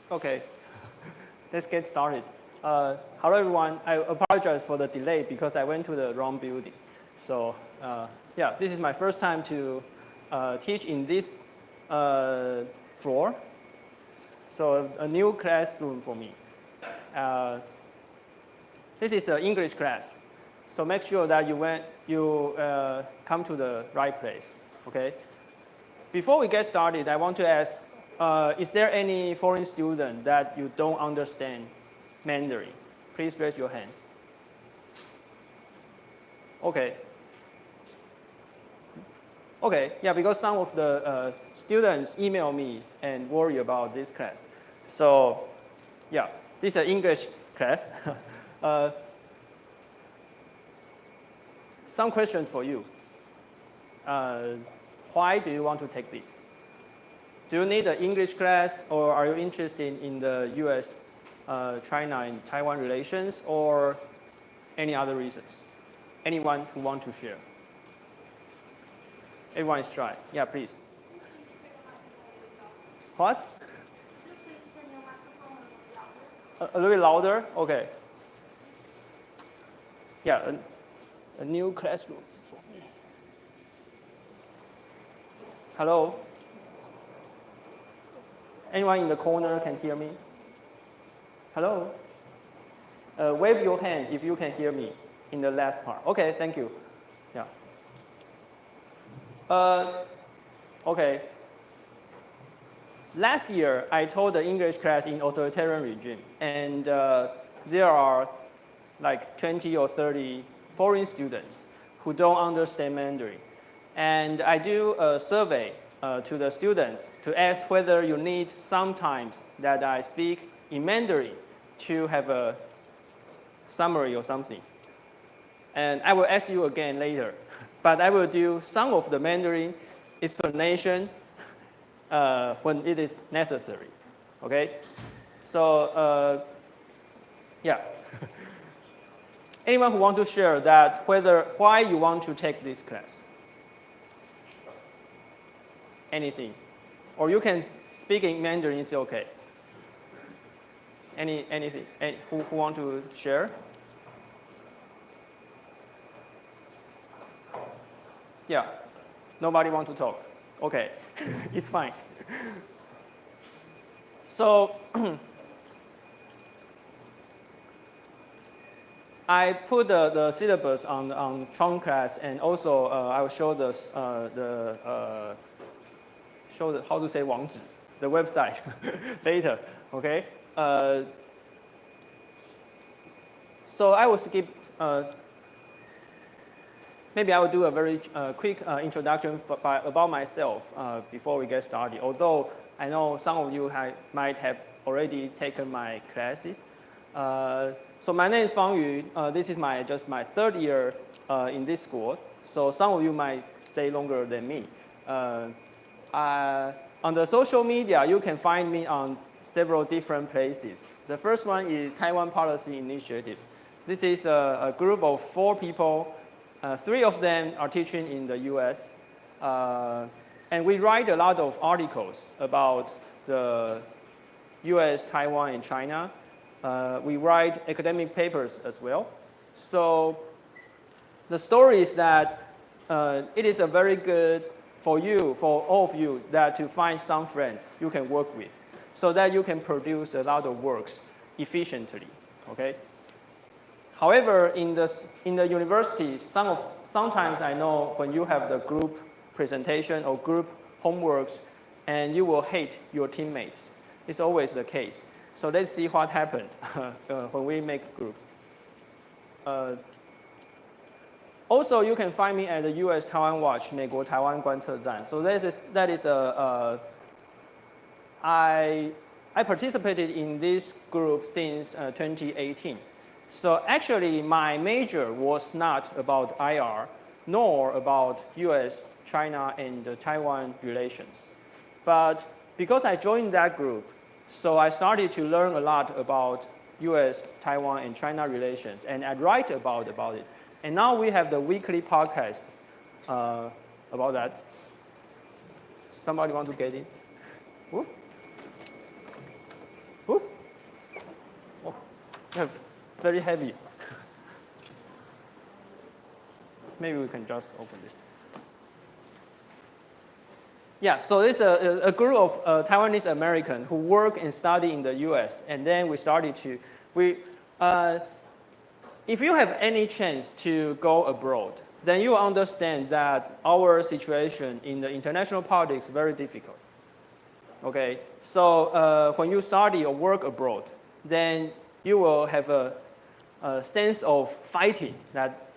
Okay, let's get started. Hello everyone. I apologize for the delay because I went to the wrong building. So yeah, this is my first time to teach in this floor. So a new classroom for me. This is an English class. So make sure that you come to the right place. Okay. Before we get started, I want to ask, is there any foreign student that you don't understand Mandarin? Please raise your hand. Okay. Okay, yeah, because some of the students email me and worry about this class. So, yeah, this is an English class. Some questions for you. Why do you want to take this? Do you need an English class, or are you interested in the US, China, and Taiwan relations, or any other reasons? Anyone who want to share? Everyone is trying. Yeah, please. What? A little bit louder? Okay. Yeah, a new classroom for me. Hello? Anyone in the corner can hear me? Hello? Wave your hand if you can hear me in the last part. Okay, thank you. Yeah. Okay. Last year, I taught the English class in authoritarian regime, and there are like 20 or 30 foreign students who don't understand Mandarin. And I do a survey to the students to ask whether you need sometimes that I speak in Mandarin to have a summary or something. And I will ask you again later, but I will do some of the Mandarin explanation when it is necessary, okay? So, yeah. Anyone who want to share that why you want to take this class? Anything? Or you can speak in Mandarin, it's okay. Anything? Who want to share? Yeah. Nobody want to talk. Okay. It's fine. So I put the syllabus on Tron class, and also I will show how to say 网址, the website later. Okay. So I will skip. Maybe I will do a very quick introduction about myself before we get started. Although I know some of you might have already taken my classes. So my name is Fang Yu. This is just my third year in this school. So some of you might stay longer than me. On the social media, you can find me on several different places. The first one is Taiwan Policy Initiative. This is a group of 4 people. 3 of them are teaching in the US. And we write a lot of articles about the US, Taiwan, and China. We write academic papers as well. So the story is that it is a very good for all of you, that to find some friends you can work with, so that you can produce a lot of works efficiently. Okay. However, in the university, sometimes I know when you have the group presentation or group homeworks, and you will hate your teammates. It's always the case. So let's see what happened when we make groups. Also, you can find me at the US-Taiwan Watch, 美国台湾观测站. So I participated in this group since 2018. So actually, my major was not about IR, nor about US, China, and Taiwan relations. But because I joined that group, so I started to learn a lot about US, Taiwan, and China relations, and I write about it. And now we have the weekly podcast about that. Somebody want to get in? Whoop. very heavy. Maybe we can just open this. Yeah, so it's a group of Taiwanese American who work and study in the US, and then we started to, if you have any chance to go abroad, then you understand that our situation in the international politics is very difficult. Okay, so when you study or work abroad, then you will have a sense of fighting that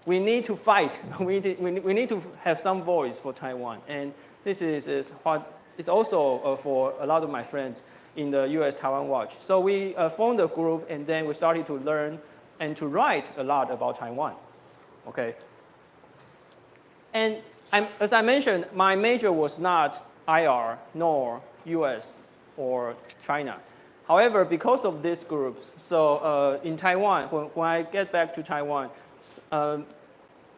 we need to fight. we need to have some voice for Taiwan, and this is what is also for a lot of my friends in the US-Taiwan Watch. So we formed a group, and then we started to learn and to write a lot about Taiwan. Okay, and as I mentioned, my major was not IR nor US or China. However, because of these groups, so in Taiwan, when I get back to Taiwan,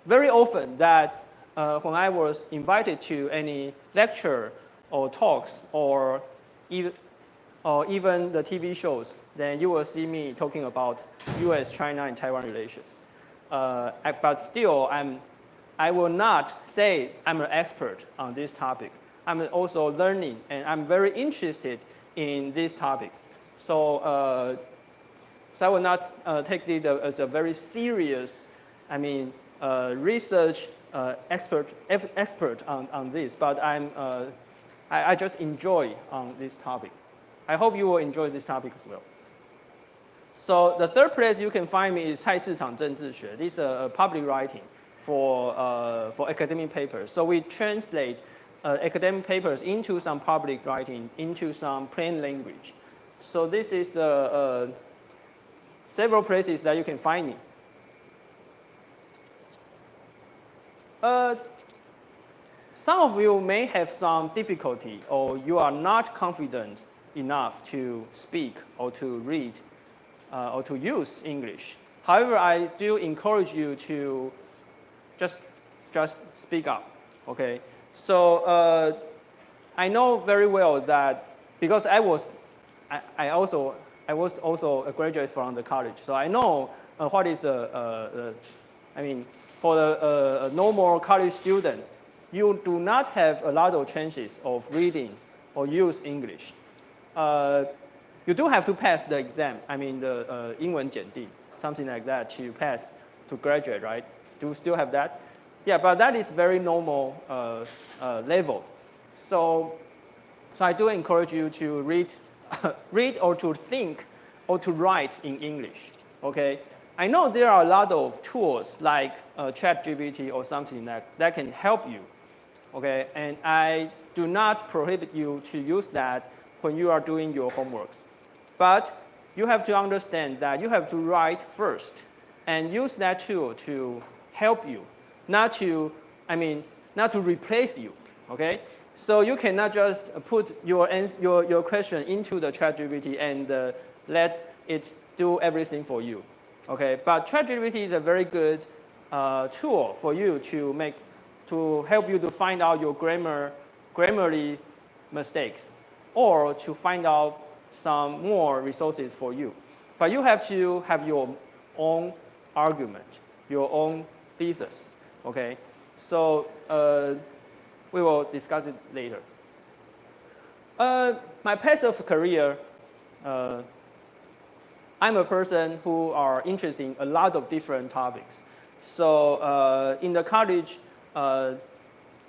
very often that when I was invited to any lecture or talks or even the TV shows, then you will see me talking about US, China, and Taiwan relations. But still, I will not say I'm an expert on this topic. I'm also learning, and I'm very interested in this topic. So, so I will not take it as a very serious, research expert on this, but I just enjoy this topic. I hope you will enjoy this topic as well. So the third place you can find me is 菜市场政治学. This is a public writing for academic papers. So we translate academic papers into some public writing, into some plain language. So this is several places that you can find me. Some of you may have some difficulty, or you are not confident enough to speak or to read or to use English. However, I do encourage you to just speak up. Okay. So I know very well that because I was also a graduate from the college, so I know what is for a normal college student, you do not have a lot of chances of reading or use English. You do have to pass the exam. The 英文检定, something like that, to pass to graduate, right? Do you still have that? Yeah, but that is very normal level. So I do encourage you to read, read or to think or to write in English. Okay. I know there are a lot of tools like ChatGPT or something that can help you. Okay, and I do not prohibit you to use that when you are doing your homeworks. But you have to understand that you have to write first and use that tool to help you, not to replace you. Okay, so you cannot just put your question into the ChatGPT and let it do everything for you. Okay, but ChatGPT is a very good tool for you to help you to find out your grammarly mistakes, or to find out some more resources for you. But you have to have your own argument, your own thesis. Okay, so we will discuss it later. My path of career. I'm a person who are interested in a lot of different topics. So in the college, when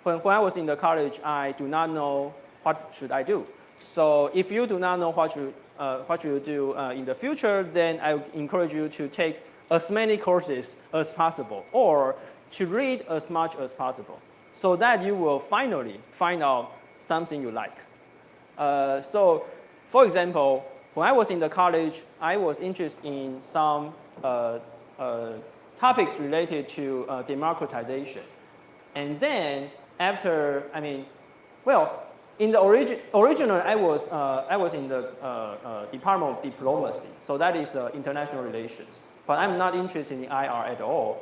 I was in the college, I do not know what should I do. So if you do not know what you do in the future, then I would encourage you to take as many courses as possible, or to read as much as possible, so that you will finally find out something you like. So for example, when I was in the college, I was interested in some topics related to democratization. And then after, in the originally I was in the Department of Diplomacy, so that is international relations. But I'm not interested in IR at all,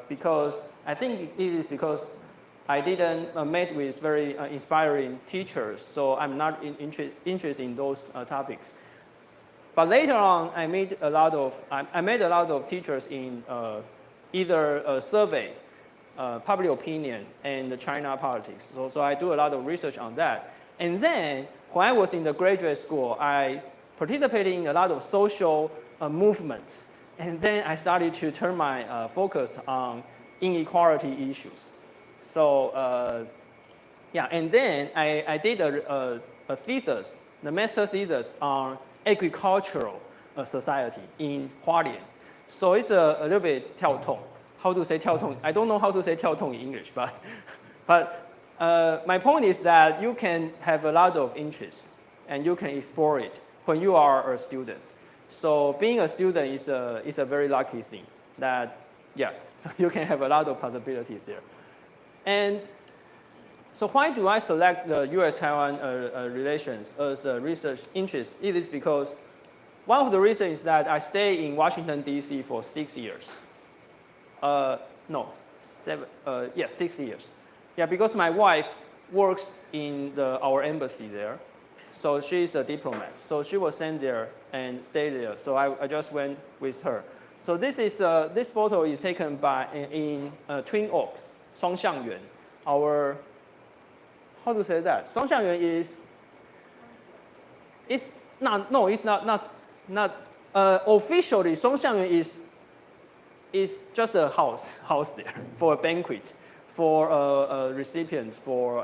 because I think it is because I didn't meet with very inspiring teachers, so I'm not interested in those topics. But later on, I made a lot of teachers in either survey, public opinion, and China politics. So I do a lot of research on that. And then when I was in the graduate school, I participated in a lot of social movements. And then I started to turn my focus on inequality issues. So yeah, and then I did a thesis, the master thesis on agricultural society in Hualien. So it's a little bit 跳痛. How to say 跳痛? I don't know how to say 跳痛 in English, but my point is that you can have a lot of interest and you can explore it when you are a student. So being a student is a very lucky thing that, yeah, so you can have a lot of possibilities there. And so why do I select the US-Taiwan relations as a research interest? It is because one of the reasons is that I stay in Washington, D.C. for 6 years. No, 6 years. Yeah, because my wife works in our embassy there. So she's a diplomat. So she was sent there and stayed there. So I just went with her. So this photo is taken in Twin Oaks, Songxiangyuan. Our, how to say that? Songxiangyuan is, it's not, no, it's not officially, Songxiangyuan is just a house there for a banquet, for recipients, for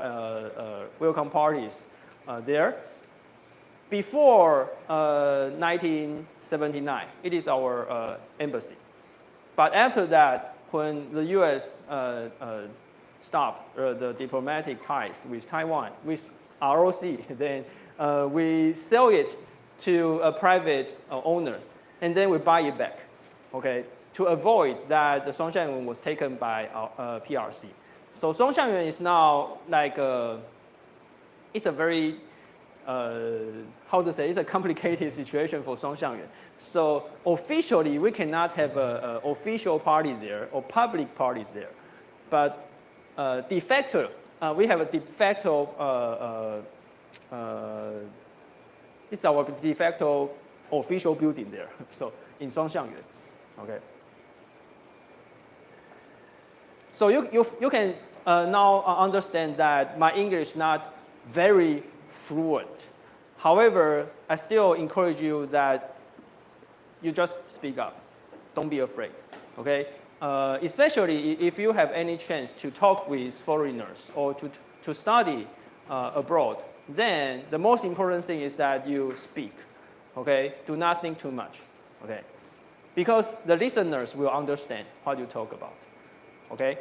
welcome parties there. Before 1979, it is our embassy. But after that, when the U.S. stopped the diplomatic ties with Taiwan, with ROC, then we sell it to a private owner, and then we buy it back, okay, to avoid that the Songxiangyuan was taken by PRC. So Songxiangyuan is now like it's a very how to say, it's a complicated situation for Songxiangyuan. So officially, we cannot have official parties there or public parties there. But de facto, we have a de facto, it's our de facto official building there. So in Songxiangyuan, okay. So you can now understand that my English not very fluent. However, I still encourage you that you just speak up. Don't be afraid, okay? Especially if you have any chance to talk with foreigners or to study abroad, then the most important thing is that you speak, okay? Do not think too much, okay? Because the listeners will understand what you talk about, okay?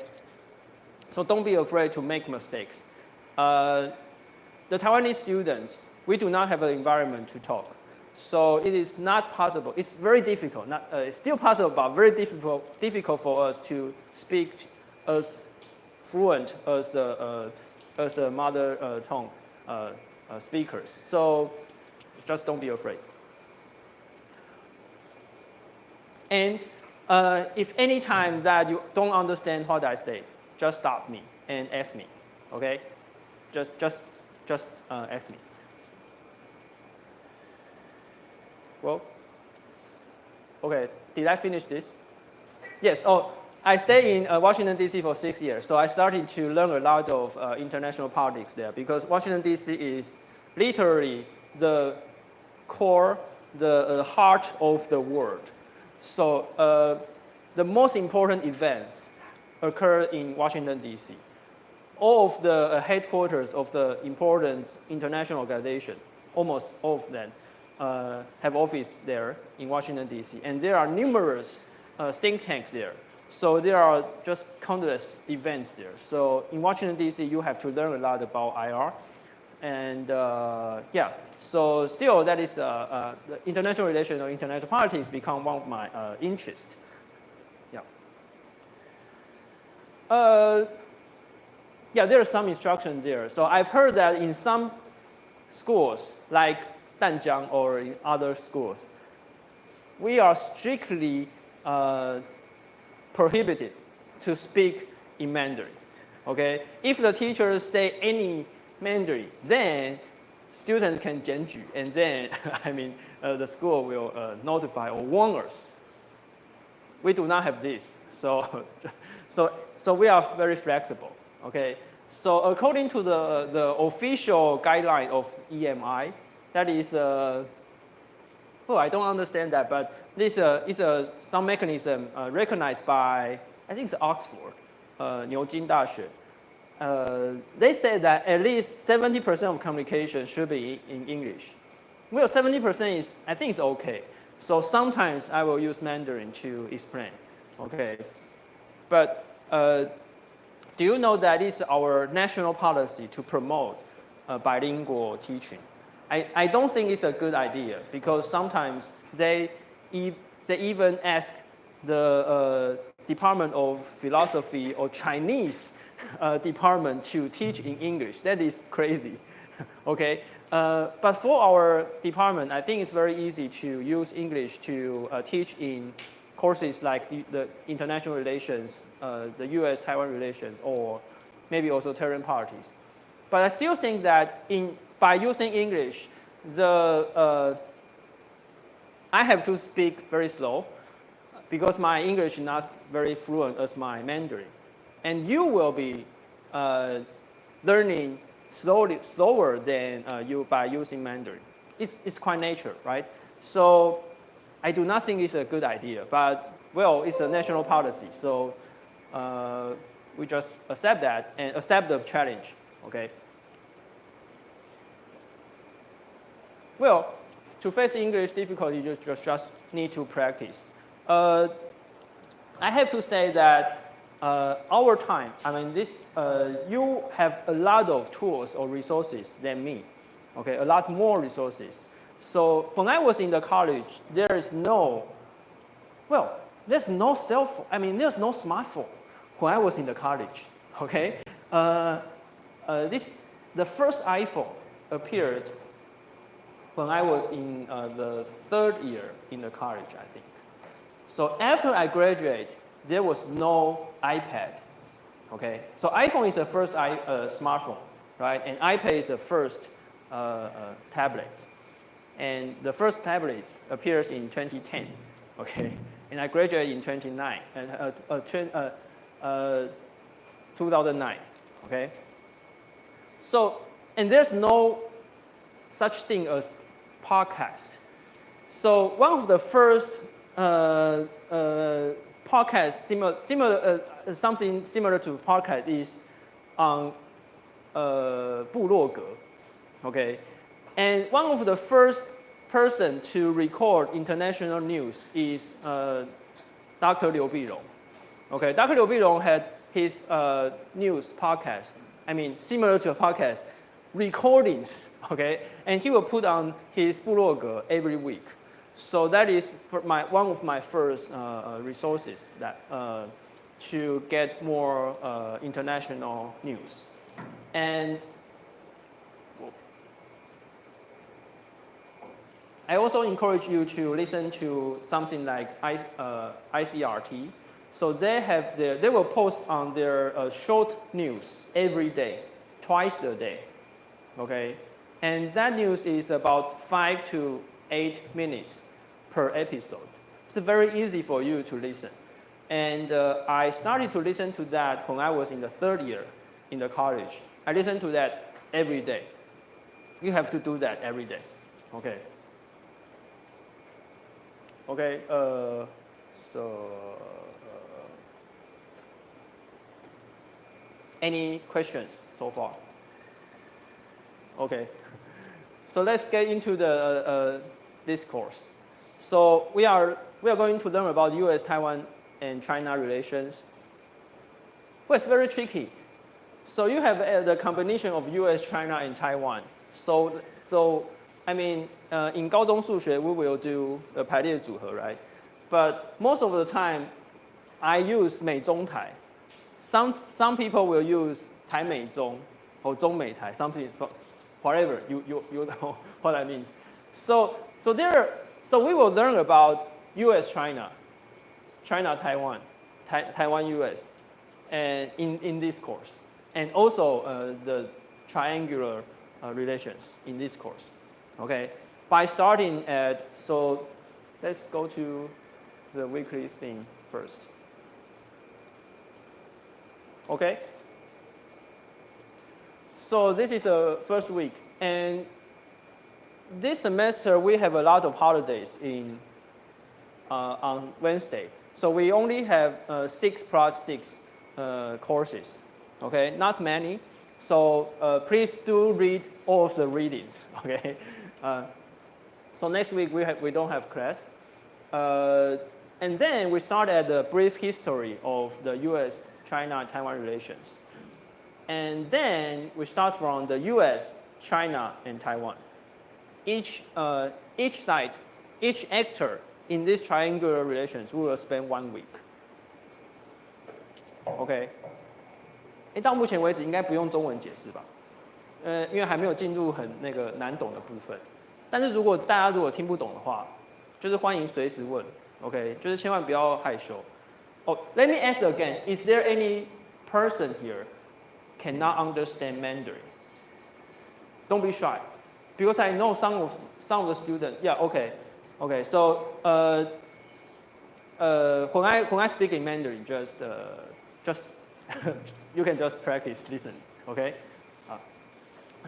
So don't be afraid to make mistakes. The Taiwanese students, we do not have an environment to talk. So it is not possible. It's very difficult. It's still possible, but very difficult for us to speak as fluent as a mother tongue speakers. So just don't be afraid. And if any time that you don't understand what I say, just stop me and ask me, okay? Just ask me. Well, okay, did I finish this? Yes, I stayed in Washington, D.C. for 6 years, so I started to learn a lot of international politics there because Washington, D.C. is literally the core, the heart of the world. So the most important events occur in Washington, D.C. All of the headquarters of the important international organization, almost all of them, have office there in Washington, D.C. And there are numerous think tanks there. So there are just countless events there. So in Washington, D.C., you have to learn a lot about IR. And yeah, so still that is the international relations or international politics become one of my interests. Yeah. Yeah, there are some instructions there. So I've heard that in some schools, like Danjiang or in other schools, we are strictly prohibited to speak in Mandarin. Okay, if the teachers say any Mandarin, then students can 检举, and then I mean the school will notify or warn us. We do not have this, so we are very flexible. Okay, so according to the official guideline of EMI, that is well, I don't understand that, but this is some mechanism recognized by, I think it's Oxford, 牛津大学. They say that at least 70% of communication should be in English. Well, 70% is, I think it's okay. So sometimes I will use Mandarin to explain, okay? But do you know that it's our national policy to promote bilingual teaching? I don't think it's a good idea because sometimes they even ask the Department of Philosophy or Chinese department to teach in English. That is crazy, okay? But for our department, I think it's very easy to use English to teach in courses like the international relations, the US-Taiwan relations, or maybe also Terran parties. But I still think that by using English, I have to speak very slow because my English is not very fluent as my Mandarin. And you will be learning slower than you by using Mandarin. It's quite natural, right? So I do not think it's a good idea, but well, it's a national policy. So we just accept that and accept the challenge, okay? Well, to face English difficulty, you just need to practice. I have to say that our time, I mean, you have a lot of tools or resources than me, okay? A lot more resources. So when I was in the college, there's no cell phone. I mean, there's no smartphone when I was in the college, okay? The first iPhone appeared when I was in the third year in the college, I think. So after I graduated, there was no iPad, okay? So iPhone is the first smartphone, right? And iPad is the first tablet. And the first tablet appears in 2010, okay? And I graduated in 2009, okay? So, and there's no such thing as podcast. So one of the first podcasts, something similar to podcast is on 部落格, okay? And one of the first person to record international news is Dr. Liu Birong. Okay, Dr. Liu Birong had his news podcast, I mean, similar to a podcast, recordings, okay? And he will put on his 部落格 every week. So that is one of my first resources that to get more international news. And I also encourage you to listen to something like ICRT. So they will post on their short news every day, twice a day, okay? And that news is about 5 to 8 minutes per episode. It's very easy for you to listen. And I started to listen to that when I was in the third year in the college. I listened to that every day. You have to do that every day, okay? Okay, any questions so far? Okay, so let's get into the discourse. So we are going to learn about U.S., Taiwan, and China relations. Well, it's very tricky. So you have the combination of U.S., China, and Taiwan. So I mean, in 高中数学 we will do a 排列组合, right? But most of the time, I use 美中台. Some people will use 台美中 or 中美台, something, whatever, you know what I mean. So we will learn about U.S., China, China, Taiwan, Taiwan, U.S., and in this course. And also the triangular relations in this course. Okay, by starting at, so let's go to the weekly theme first. Okay, so this is the first week, and this semester we have a lot of holidays on Wednesday. So we only have 6 plus 6 courses, okay? Not many. So please do read all of the readings, okay? So next week we don't have class. And then we start at the brief history of the US-China-Taiwan relations. And then we start from the US, China, and Taiwan. Each side, each actor in these triangular relations, we will spend 1 week. OK， 到目前为止应该不用中文解释吧？因为还没有进入很那个难懂的部分。但是如果大家如果听不懂的话，就是欢迎随时问 ，OK， 就是千万不要害羞。Oh, let me ask again. Is there any person here cannot understand Mandarin? Don't be shy, because I know some of the students. Yeah, okay. Okay, so when I speak in Mandarin, just you can just practice listen, okay?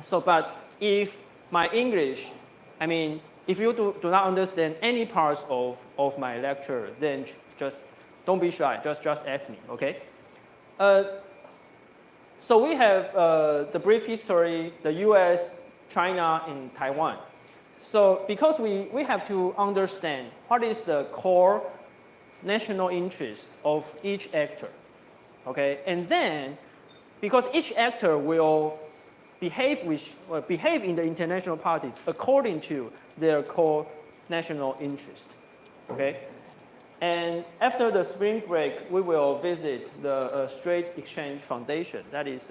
So, but if my English, I mean, if you do not understand any parts of my lecture, then just don't be shy. Just ask me, okay? So we have the brief history, the U.S., China, and Taiwan. So because we have to understand what is the core national interest of each actor, okay? And then, because each actor will behave in the international parties according to their core national interest, okay? And after the spring break, we will visit the Strait Exchange Foundation. That is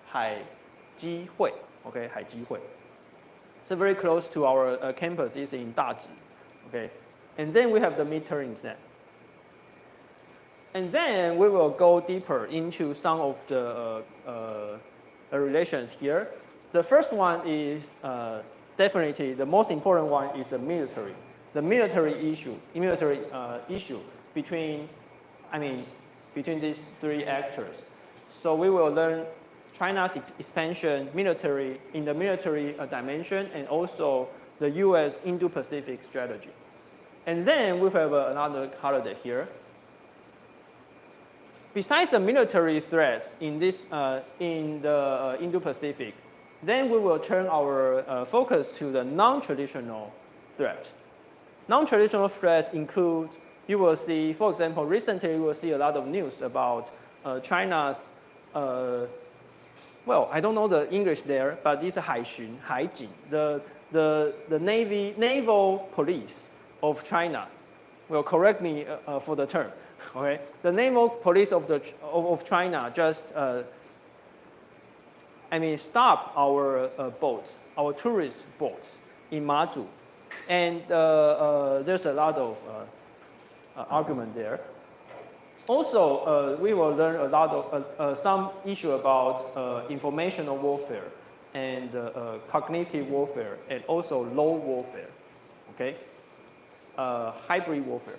海基会, okay, 海基会. So very close to our campus is in Daji, okay? And then we have the midterm exam. And then we will go deeper into some of the relations here. The first one is definitely the most important one is the military. The military issue between these 3 actors. So we will learn China's expansion in the military dimension, and also the U.S. Indo-Pacific strategy. And then we have another holiday here. Besides the military threats in the Indo-Pacific, then we will turn our focus to the non-traditional threat. Non-traditional threats include, you will see, for example, recently you will see a lot of news about China's well, I don't know the English there, but this 海巡, 海警, the naval police of China. Will correct me for the term, okay? The naval police of China just, stop our boats, our tourist boats in Mazu, and there's a lot of argument there. Also, we will learn a lot of some issue about informational warfare and cognitive warfare, and also law warfare, okay? Hybrid warfare.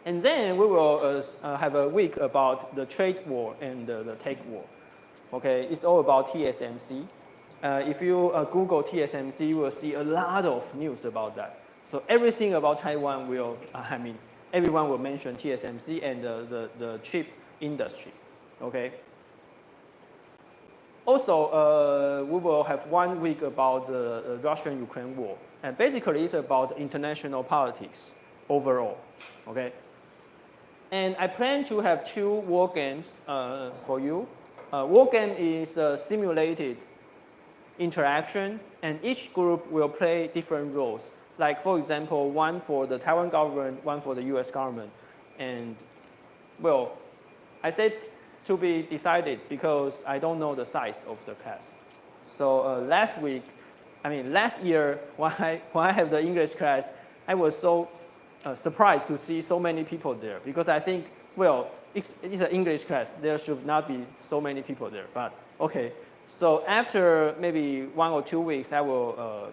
And then we will have a week about the trade war and the tech war, okay? It's all about TSMC. If you Google TSMC, you will see a lot of news about that. So everything about Taiwan will, everyone will mention TSMC and the chip industry, okay? Also, we will have 1 week about the Russian-Ukraine war. And basically, it's about international politics overall, okay? And I plan to have 2 war games for you. War game is simulated interaction, and each group will play different roles. Like, for example, 1 for the Taiwan government, 1 for the US government. And, well, I said to be decided because I don't know the size of the class. So last year, when I have the English class, I was so surprised to see so many people there, because I think, well, it's an English class. There should not be so many people there, but okay. So after maybe 1 or 2 weeks, I will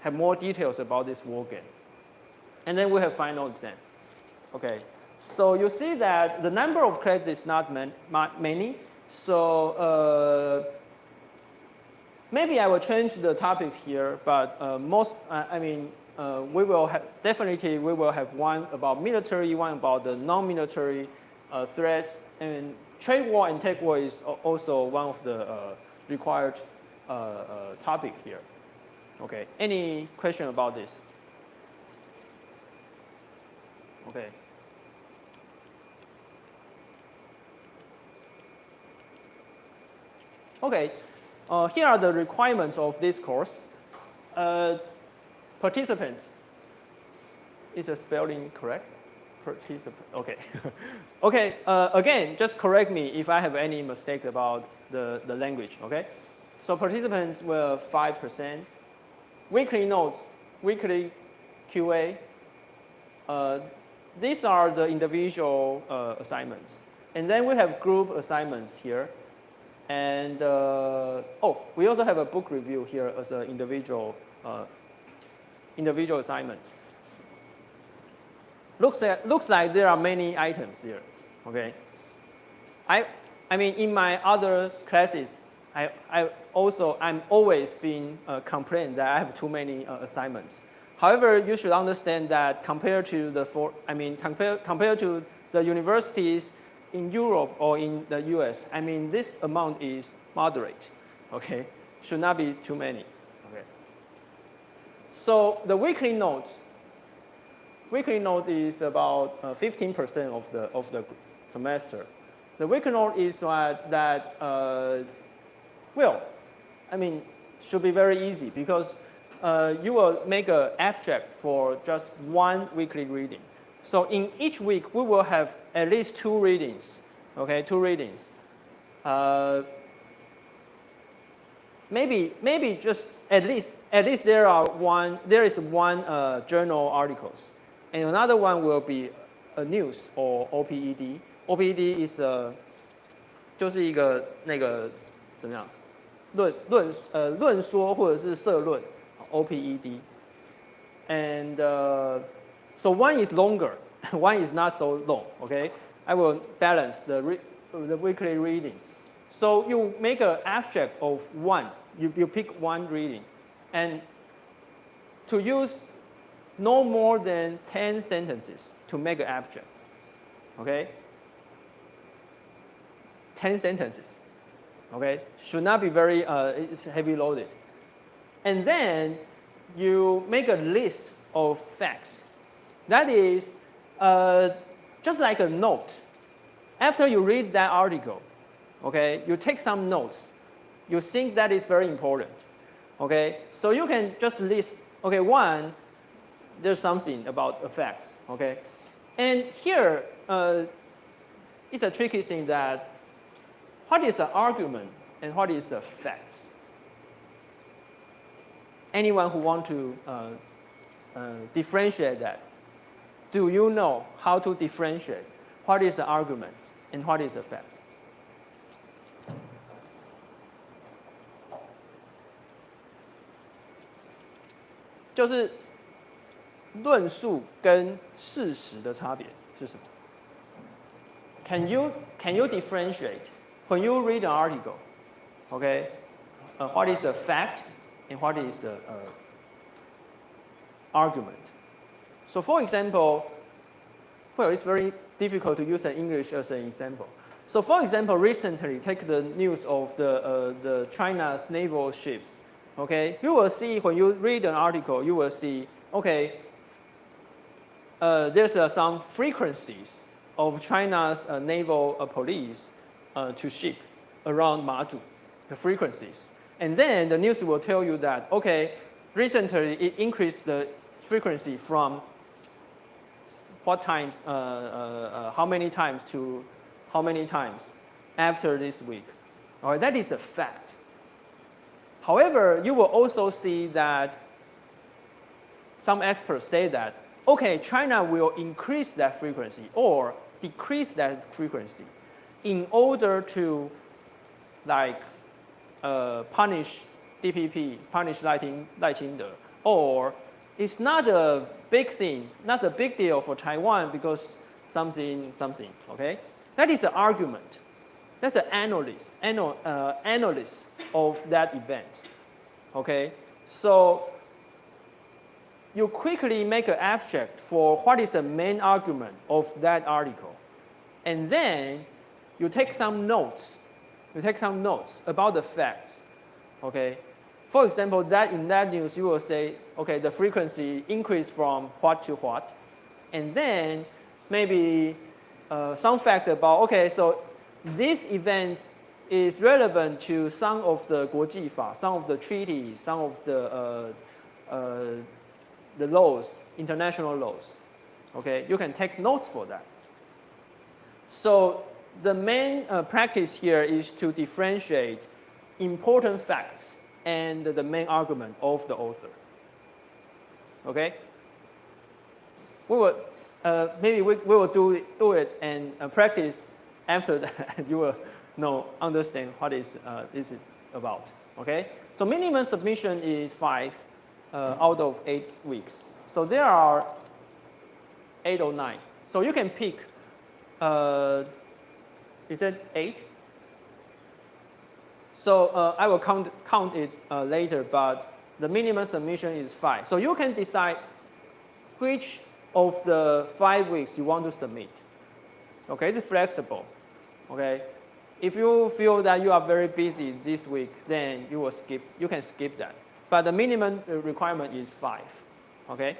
have more details about this war game. And then we have final exam. Okay, so you see that the number of credits is not many. So maybe I will change the topic here, but we will definitely have one about military, one about the non-military threats, and trade war and tech war is also one of the required topic here. Okay, any question about this? Okay. Okay, here are the requirements of this course. Participants, is the spelling correct? Participant, okay. Okay, again, just correct me if I have any mistakes about the language, okay? So participants were 5%. Weekly notes, weekly QA. These are the individual assignments. And then we have group assignments here. And we also have a book review here as an individual assignments. Looks like there are many items here. Okay. I mean, in my other classes, I'm always being complained that I have too many assignments. However, you should understand that compared to the universities in Europe or in the US, I mean, this amount is moderate, okay? Should not be too many, okay? So the weekly note is about 15% of the semester. The weekly note is should be very easy because you will make an abstract for just one weekly reading. So in each week, we will have at least 2 readings, okay, 2 readings. Maybe just at least there is one journal articles, and another one will be a news or OPED. OPED is 就是一个那个怎么样论说或者是社论 OPED, and so one is longer, one is not so long, okay? I will balance the weekly reading. So you make an abstract of one. You pick one reading. And to use no more than 10 sentences to make an abstract, okay? 10 sentences, okay? Should not be very it's heavy loaded. And then you make a list of facts. That is just like a note. After you read that article, okay, you take some notes. You think that is very important, okay? So you can just list, okay, one, there's something about the facts, okay? And here, it's a tricky thing that what is an argument and what is the facts? Anyone who want to differentiate that? Do you know how to differentiate what is the argument and what is the fact? 就是论述跟事实的差别是什么 ？Can you differentiate when you read an article? Okay, what is a fact and what is a argument? So, for example, well, it's very difficult to use English as an example. So, for example, recently, take the news of the China's naval ships. Okay, you will see when you read an article, you will see, okay, there's some frequencies of China's naval police to ship around Maju, the frequencies. And then the news will tell you that, okay, recently it increased the frequency from what times, how many times to how many times after this week. All right, that is a fact. However, you will also see that some experts say that, okay, China will increase that frequency or decrease that frequency in order to, like, punish DPP, punish Lai Ching-te, or it's not a big thing, not a big deal for Taiwan because something, okay? That is the argument. That's the analyst of that event, okay? So you quickly make an abstract for what is the main argument of that article. And then you take some notes. You take some notes about the facts, okay? For example, in that news, you will say, okay, the frequency increased from what to what. And then maybe some facts about, okay, so this event is relevant to some of the 国际法, some of the treaties, some of the laws, international laws. Okay, you can take notes for that. So the main practice here is to differentiate important facts and the main argument of the author. Okay? We will maybe we will do it and practice after that. You will understand what this is about. Okay? So minimum submission is 5 out of 8 weeks. So there are 8 or 9. So you can pick. Is it 8? So I will count it later, but the minimum submission is 5. So you can decide which of the 5 weeks you want to submit. Okay, it's flexible. Okay, if you feel that you are very busy this week, then you will skip. You can skip that. But the minimum requirement is 5. Okay.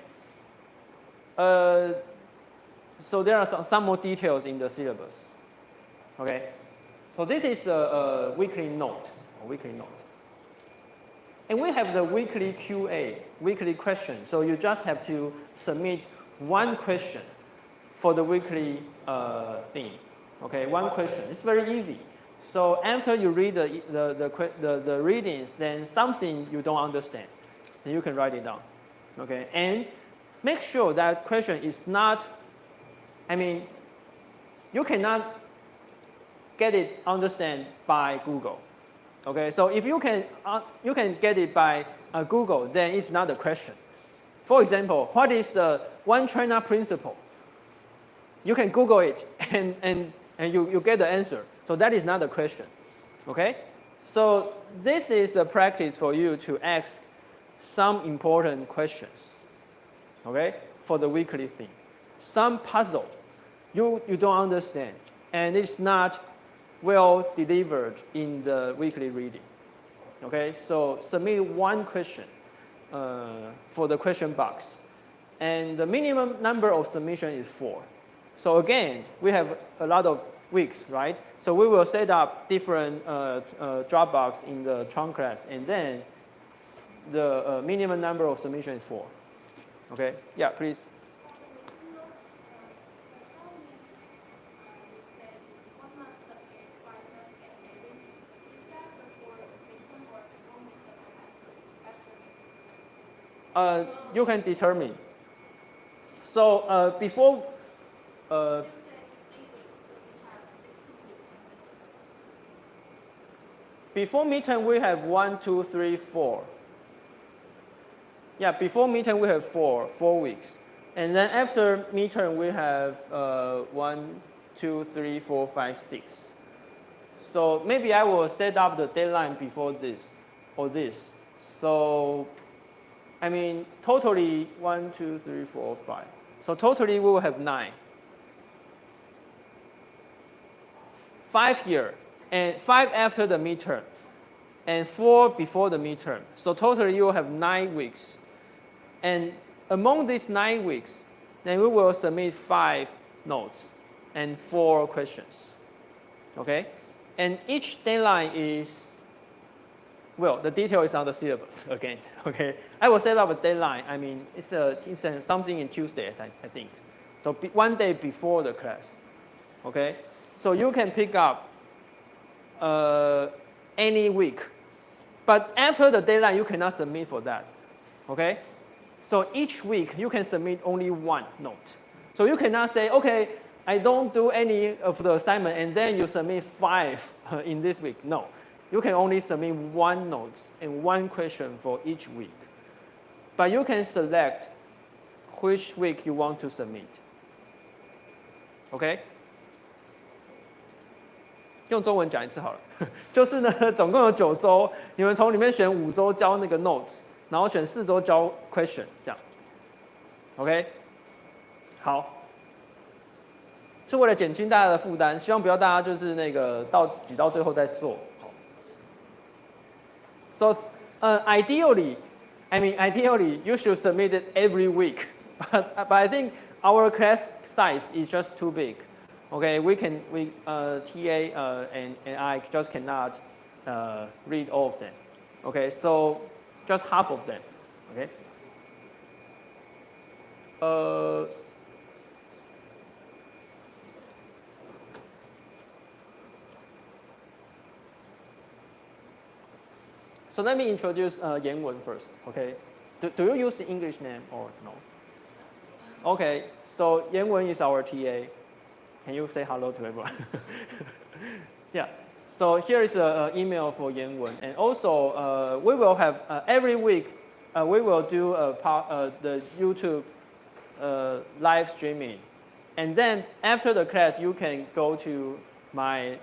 So there are some more details in the syllabus. Okay. So this is a weekly note. And we have the weekly QA, weekly question. So you just have to submit one question for the weekly theme. Okay, one question. It's very easy. So after you read the readings, then something you don't understand, then you can write it down. Okay, and make sure that question is not, you cannot get it understand by Google. Okay, so if you can get it by Google, then it's not a question. For example, what is the One China principle? You can Google it and you get the answer. So that is not a question. Okay, so this is a practice for you to ask some important questions. Okay, for the weekly thing, some puzzle you don't understand, and it's not well delivered in the weekly reading. Okay, so submit one question for the question box. And the minimum number of submission is 4. So again, we have a lot of weeks, right? So we will set up different Dropbox in the trunk class, and then the minimum number of submission is 4. Okay, yeah, please. You can determine. So before midterm we have 1, 2, 3, 4. Yeah, before midterm we have 4 weeks, and then after midterm we have 1, 2, 3, 4, 5, 6. So maybe I will set up the deadline before this or this. So totally 1, 2, 3, 4, 5. So totally we will have 9. 5 here, and 5 after the midterm, and 4 before the midterm. So totally you will have 9 weeks. And among these 9 weeks, then we will submit 5 notes and 4 questions. Okay? And each deadline is, well, the detail is on the syllabus again. Okay, I will set up a deadline. It's something in Tuesdays, I think. So one day before the class. Okay, so you can pick up any week, but after the deadline, you cannot submit for that. Okay, so each week you can submit only 1 note. So you cannot say, okay, I don't do any of the assignment, and then you submit 5 in this week. No. you can only submit one notes and one question for each week. But you can select which week you want to submit. OK？ 用中文讲一次好了，就是呢，总共有9周，你们从里面选5周交那个 notes， 然后选4周交 question， 这样。OK？ 好，是为了减轻大家的负担，希望不要大家就是那个挤到最后再做。So, ideally, you should submit it every week, but I think our class size is just too big. Okay, TA and I just cannot read all of them. Okay, so just half of them. Okay. So let me introduce Yan Wen first. Okay, do you use the English name or no? Okay, so Yan Wen is our TA. Can you say hello to everyone? Yeah. So here is an email for Yan Wen, and also we will have every week we will do the YouTube live streaming, and then after the class you can go to my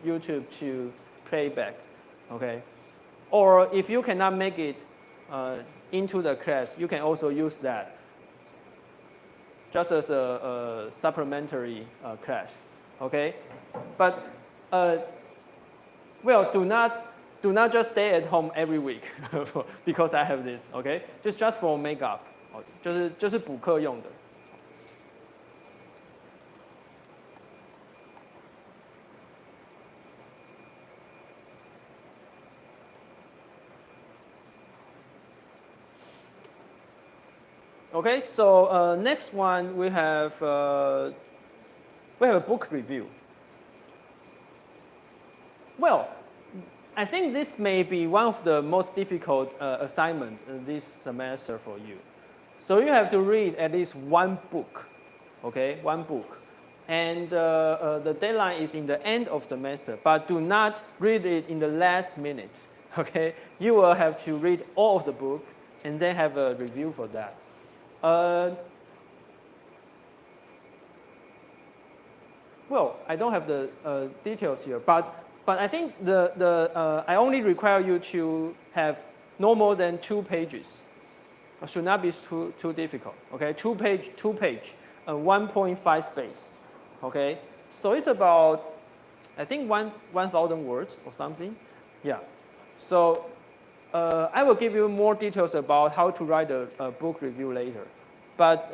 YouTube to play back. Okay. Or if you cannot make it into the class, you can also use that just as a supplementary class, okay? But well, do not just stay at home every week because I have this, okay? Just for makeup, 就是补课用的。Okay, so next one we have a book review. Well, I think this may be one of the most difficult assignments this semester for you. So you have to read at least one book, okay, one book. And the deadline is in the end of the semester, but do not read it in the last minute, okay? You will have to read all of the book and then have a review for that. Well, I don't have the details here, but I think I only require you to have no more than 2 pages. It should not be too difficult. Okay, 2 page, 1.5 space. Okay, so it's about I think 1,000 words or something. Yeah. So I will give you more details about how to write a book review later. But,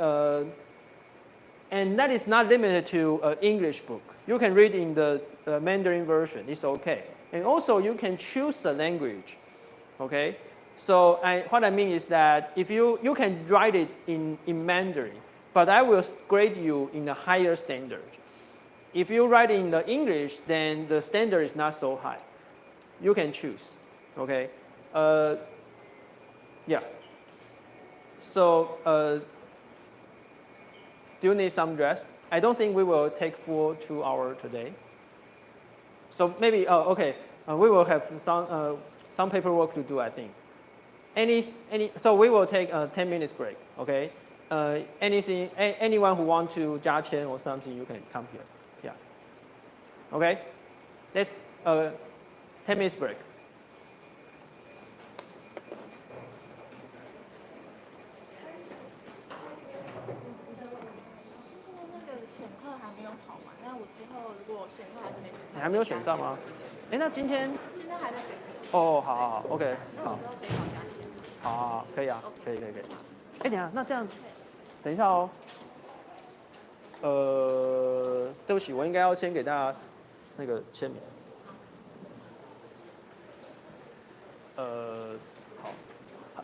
and that is not limited to an English book. You can read in the Mandarin version, it's okay. And also you can choose the language, okay? So what I mean is that if you can write it in Mandarin, but I will grade you in a higher standard. If you write in the English, then the standard is not so high. You can choose, okay? Yeah. So do you need some rest? I don't think we will take full 2 hours today. So maybe, okay, we will have some paperwork to do, I think. So we will take a 10 minutes break, okay? Anyone who wants to 加签 or something, you can come here. Yeah. Okay? Let's 10 minutes break. 你还没有选上吗？哎，那今天还在选课。哦，好 ，OK， 好。好，可以啊，可以。哎，等一下，那这样，等一下哦。对不起，我应该要先给大家那个签名。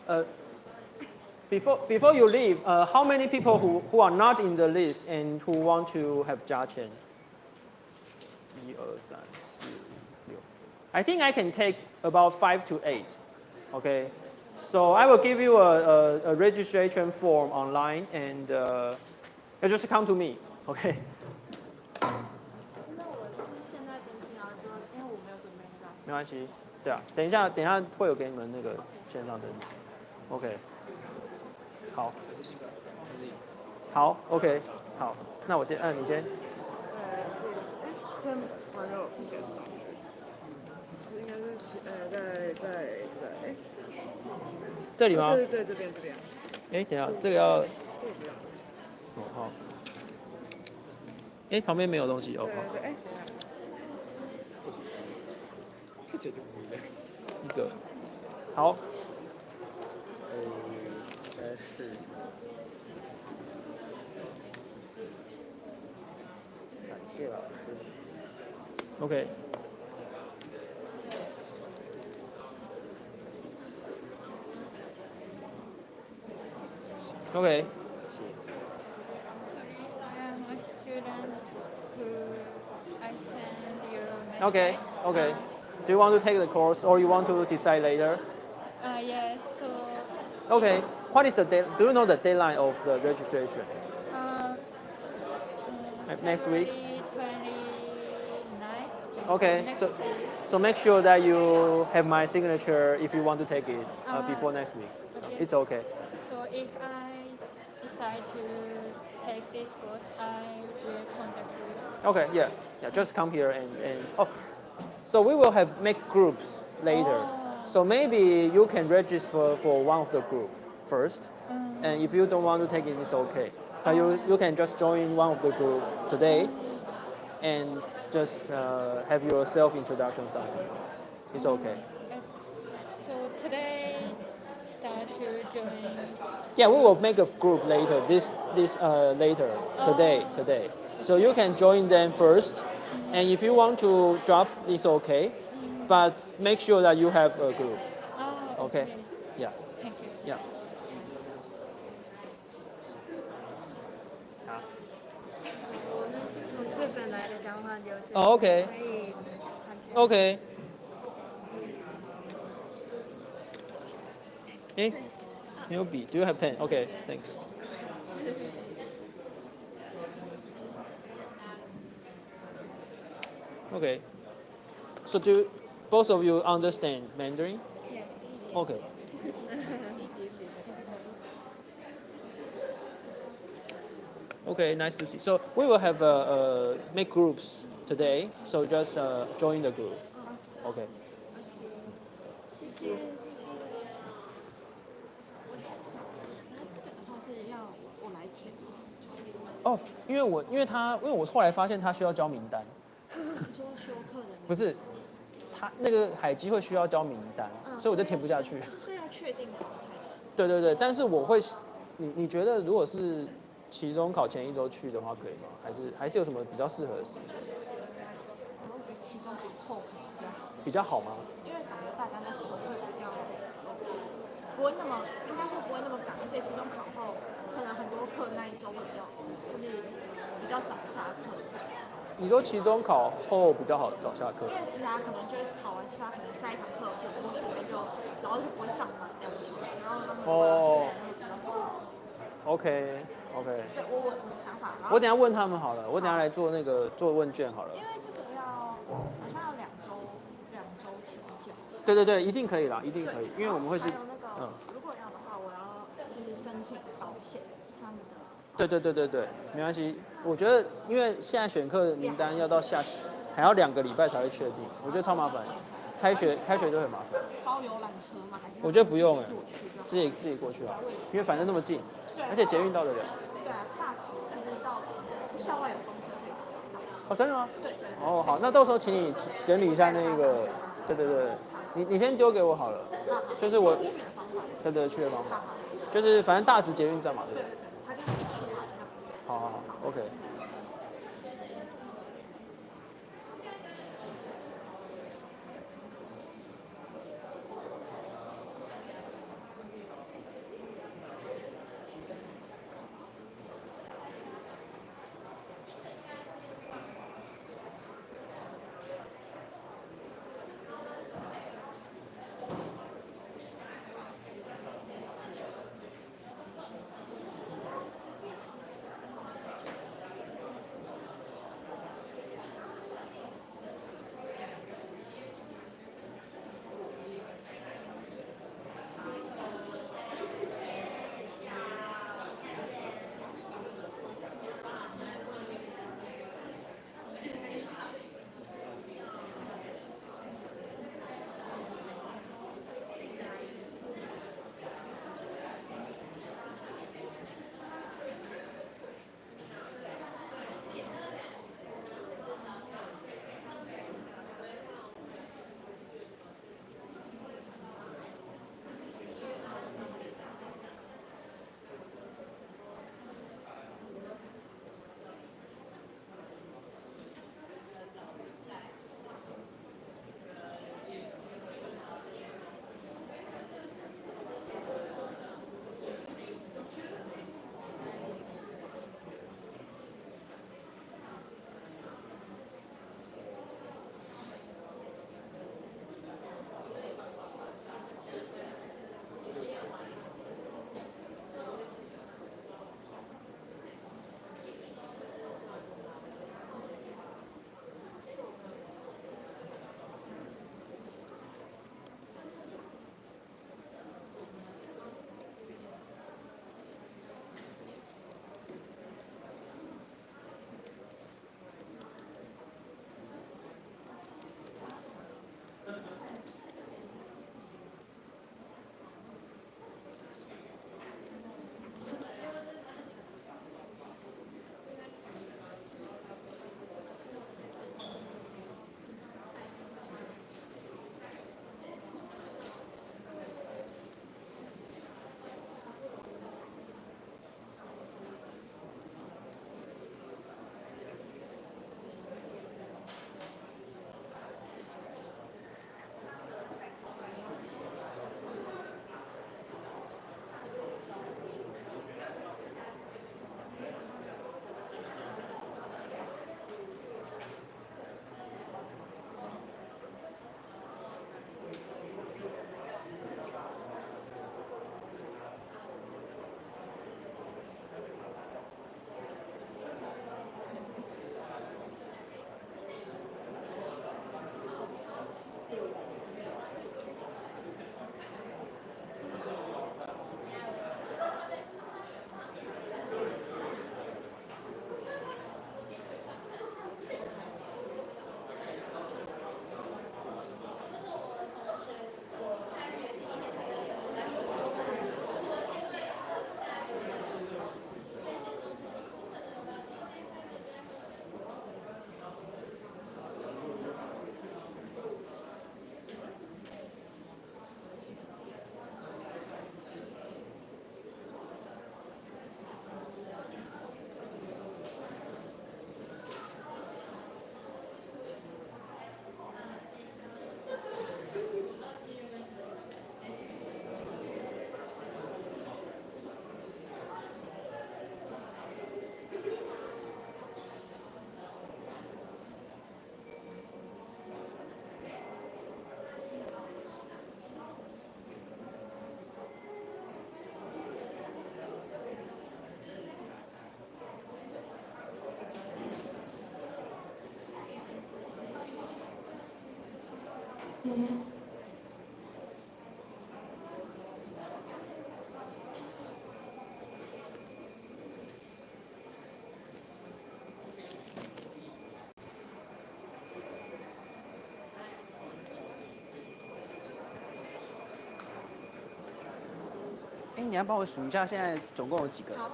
好。Before you leave, how many people who are not in the list and who want to have 加签？ 1, 2, 3, 4, 6. I think I can take about 5 to 8. Okay, so I will give you a registration form online, and you just come to me. Okay. 那我是现在登记，然后之后，因为我没有准备到。没关系。对啊，等一下会有给你们那个线上登记。OK， 好，好，OK， 好，那我先，你先。先把肉填上去，是应该是在这里吗？对，这边。等一下，这个要。这样。哦，好。旁边没有东西哦。对，看起来就不一样。一个。好。应该是。感谢老师。OK。OK。Okay. Do you want to take the course or you want to decide later? Yes. Okay. What is the do you know the deadline of the registration? Next week. 29. Okay. So make sure that you have my signature if you want to take it before next week. Okay. It's okay. So if I decide to take this course, I will contact you. Okay. Yeah. Just come here and so we will have make groups later. So maybe you can register for one of the group first, and if you don't want to take it, it's okay. But you can just join one of the group today, and just have your self introduction something. It's okay. So today, start to join. Yeah, we will make a group later. This later today. So you can join them first, and if you want to drop, it's okay. But make sure that you have a group. Okay. Yeah. Thank you. Yeah. 好。我们是从日本来的交换留学生。OK。可以参加。OK。没有笔 ？Do you have pen? Okay, thanks. Okay. So do both of you understand Mandarin? Yeah. Okay. Okay, nice to see. So we will have make groups today. So just join the group. Okay. 谢谢。哦，因为我后来发现他需要交名单。你说修课的？不是，他那个海基会需要交名单，所以我就填不下去。所以要确定好才能。对，但是我会，你觉得如果是期中考前一周去的话，可以吗？还是有什么比较适合的时间？我觉得期中考后可能比较好。比较好吗？因为感觉大家那时候会比较不会那么，应该会不会那么赶，而且期中考后可能很多课那一周会比较，就是比较早下课这样。你说期中考后比较好早下课？因为其他可能就是考完下，可能下一堂课很多学妹就，然后就不会上满2个小时，然后他们OK。对我的想法。我等一下问他们好了，我等一下来做做问卷好了。因为这个好像要2周前交。对，一定可以啦，一定可以，因为我们会是还有那个，如果要的话，我要就是申请保险他们的。对，没关系。我觉得，因为现在选课名单要到还要2个礼拜才会确定，我觉得超麻烦。开学就很麻烦。包游览车吗？还是我觉得不用自己过去啊，因为反正那么近，而且捷运到得了。对啊，大直其实到校外有公车可以直接到。哦，真的吗？对。哦，好，那到时候请你整理一下那个，对，你先丢给我好了，就是我去的方法。对，去的方法，就是反正大直捷运站嘛，对。对，它就是一出来。好 ，OK。哎，你要帮我数一下，现在总共有几个？好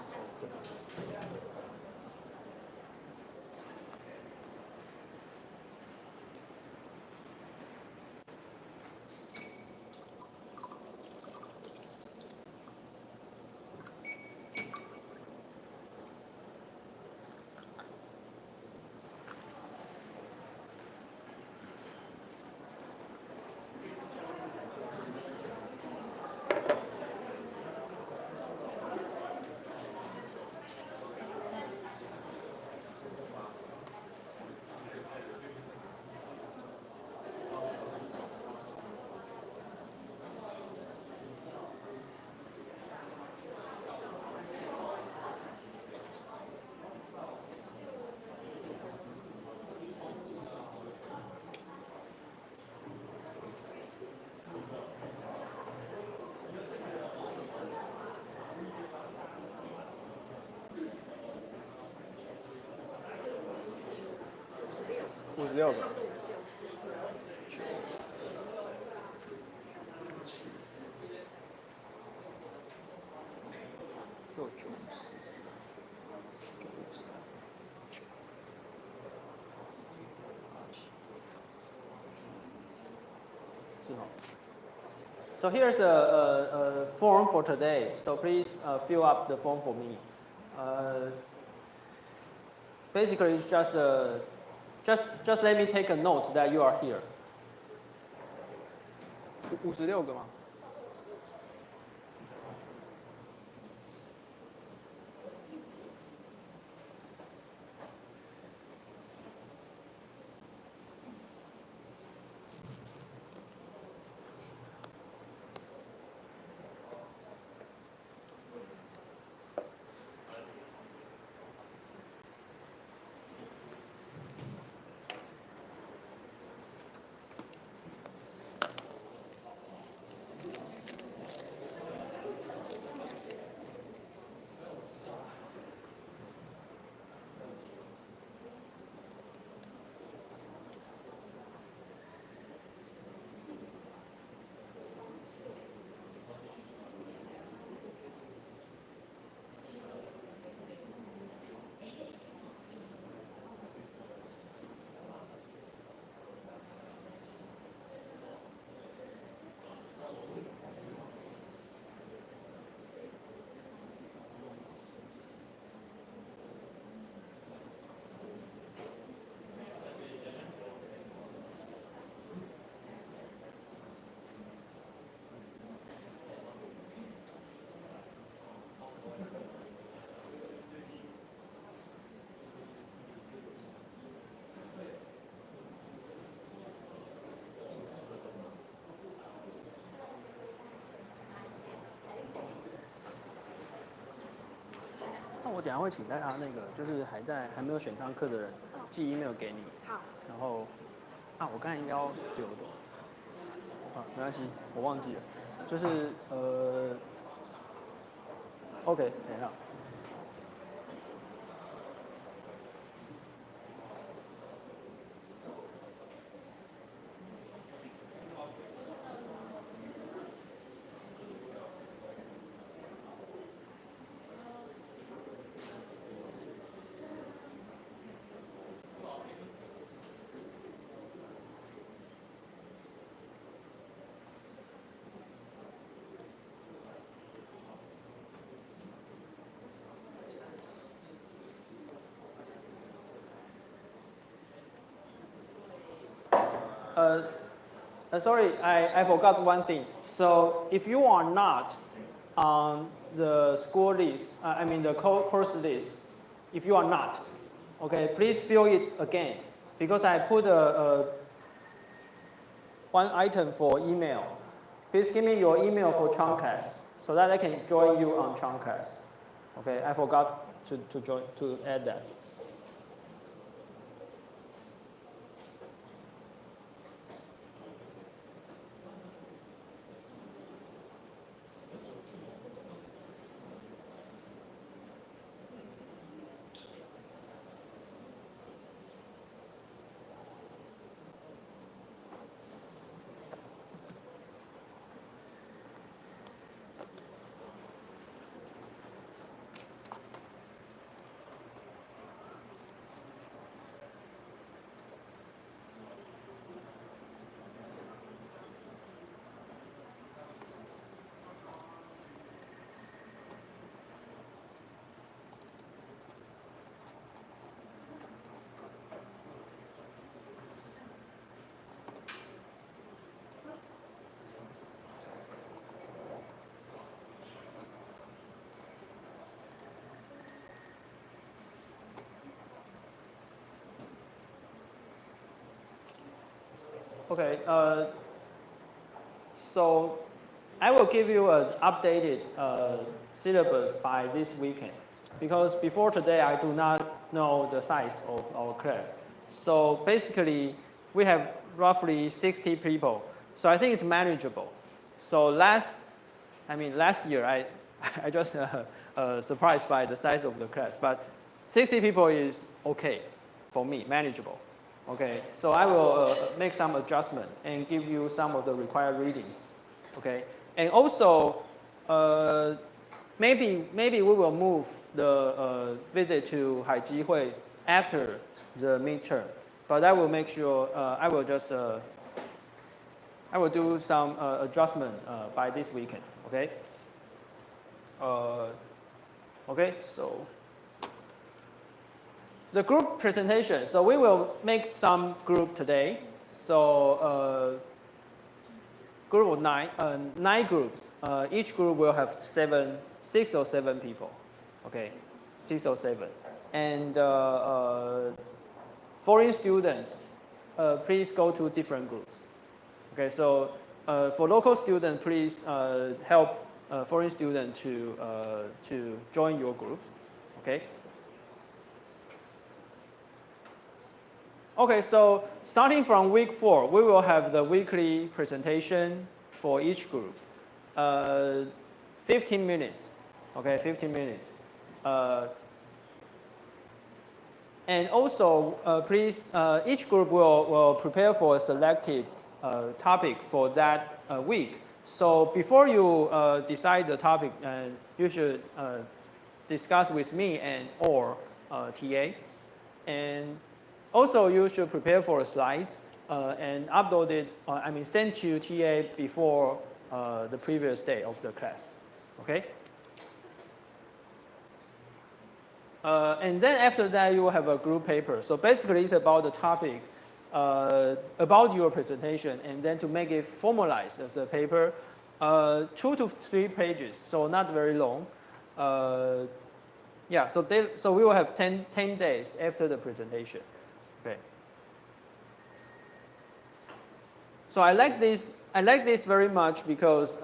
，56个。六九四，So here's a form for today. So please fill up the form for me. Basically, it's just let me take a note that you are here. 56个吗？那我等一下会请大家那个，就是还没有选上课的人寄 email 给你，好，然后我刚才应该要留的，没关系，我忘记了，就是OK，等一下。Sorry, I forgot one thing. So if you are not on the school list, I mean the course list, if you are not, okay, please fill it again because I put one item for email. Please give me your email for Chang class so that I can join you on Chang class. Okay, I forgot to add that. Okay. So I will give you an updated syllabus by this weekend, because before today I do not know the size of our class. So basically, we have roughly 60 people. So I think it's manageable. So last year I just surprised by the size of the class, but 60 people is okay for me, manageable. Okay, so I will make some adjustment and give you some of the required readings. Okay, and also maybe we will move the visit to Haijihui after the midterm, but I will make sure I will do some adjustment by this weekend. Okay. Okay, so the group presentation. So we will make some group today. So group of 9 groups. Each group will have 6 or 7 people. Okay, 6 or 7. And foreign students, please go to different groups. Okay, so for local students, please help foreign students to join your groups. Okay. Okay, so starting from week 4, we will have the weekly presentation for each group. 15 minutes. Okay, 15 minutes. And also, please, each group will prepare for a selected topic for that week. So before you decide the topic, you should discuss with me or TA. And also, you should prepare for slides and upload it, send to TA before the previous day of the class. Okay? And then after that, you will have a group paper. So basically, it's about the topic, about your presentation, and then to make it formalized as a paper, 2 to 3 pages, so not very long. Yeah, so we will have 10 days after the presentation. Okay. So I like this very much because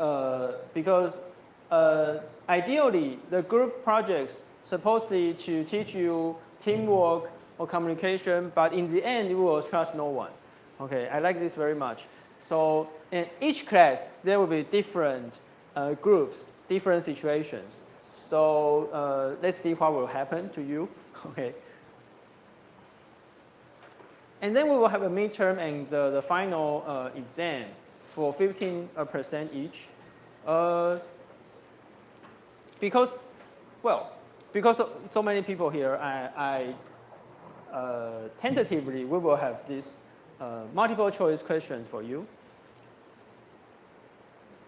ideally the group projects supposedly to teach you teamwork or communication, but in the end you will trust no one. Okay, I like this very much. So in each class there will be different groups, different situations. So let's see what will happen to you. Okay. And then we will have a midterm and the final exam for 15% each. Because so many people here, I tentatively we will have this multiple choice questions for you.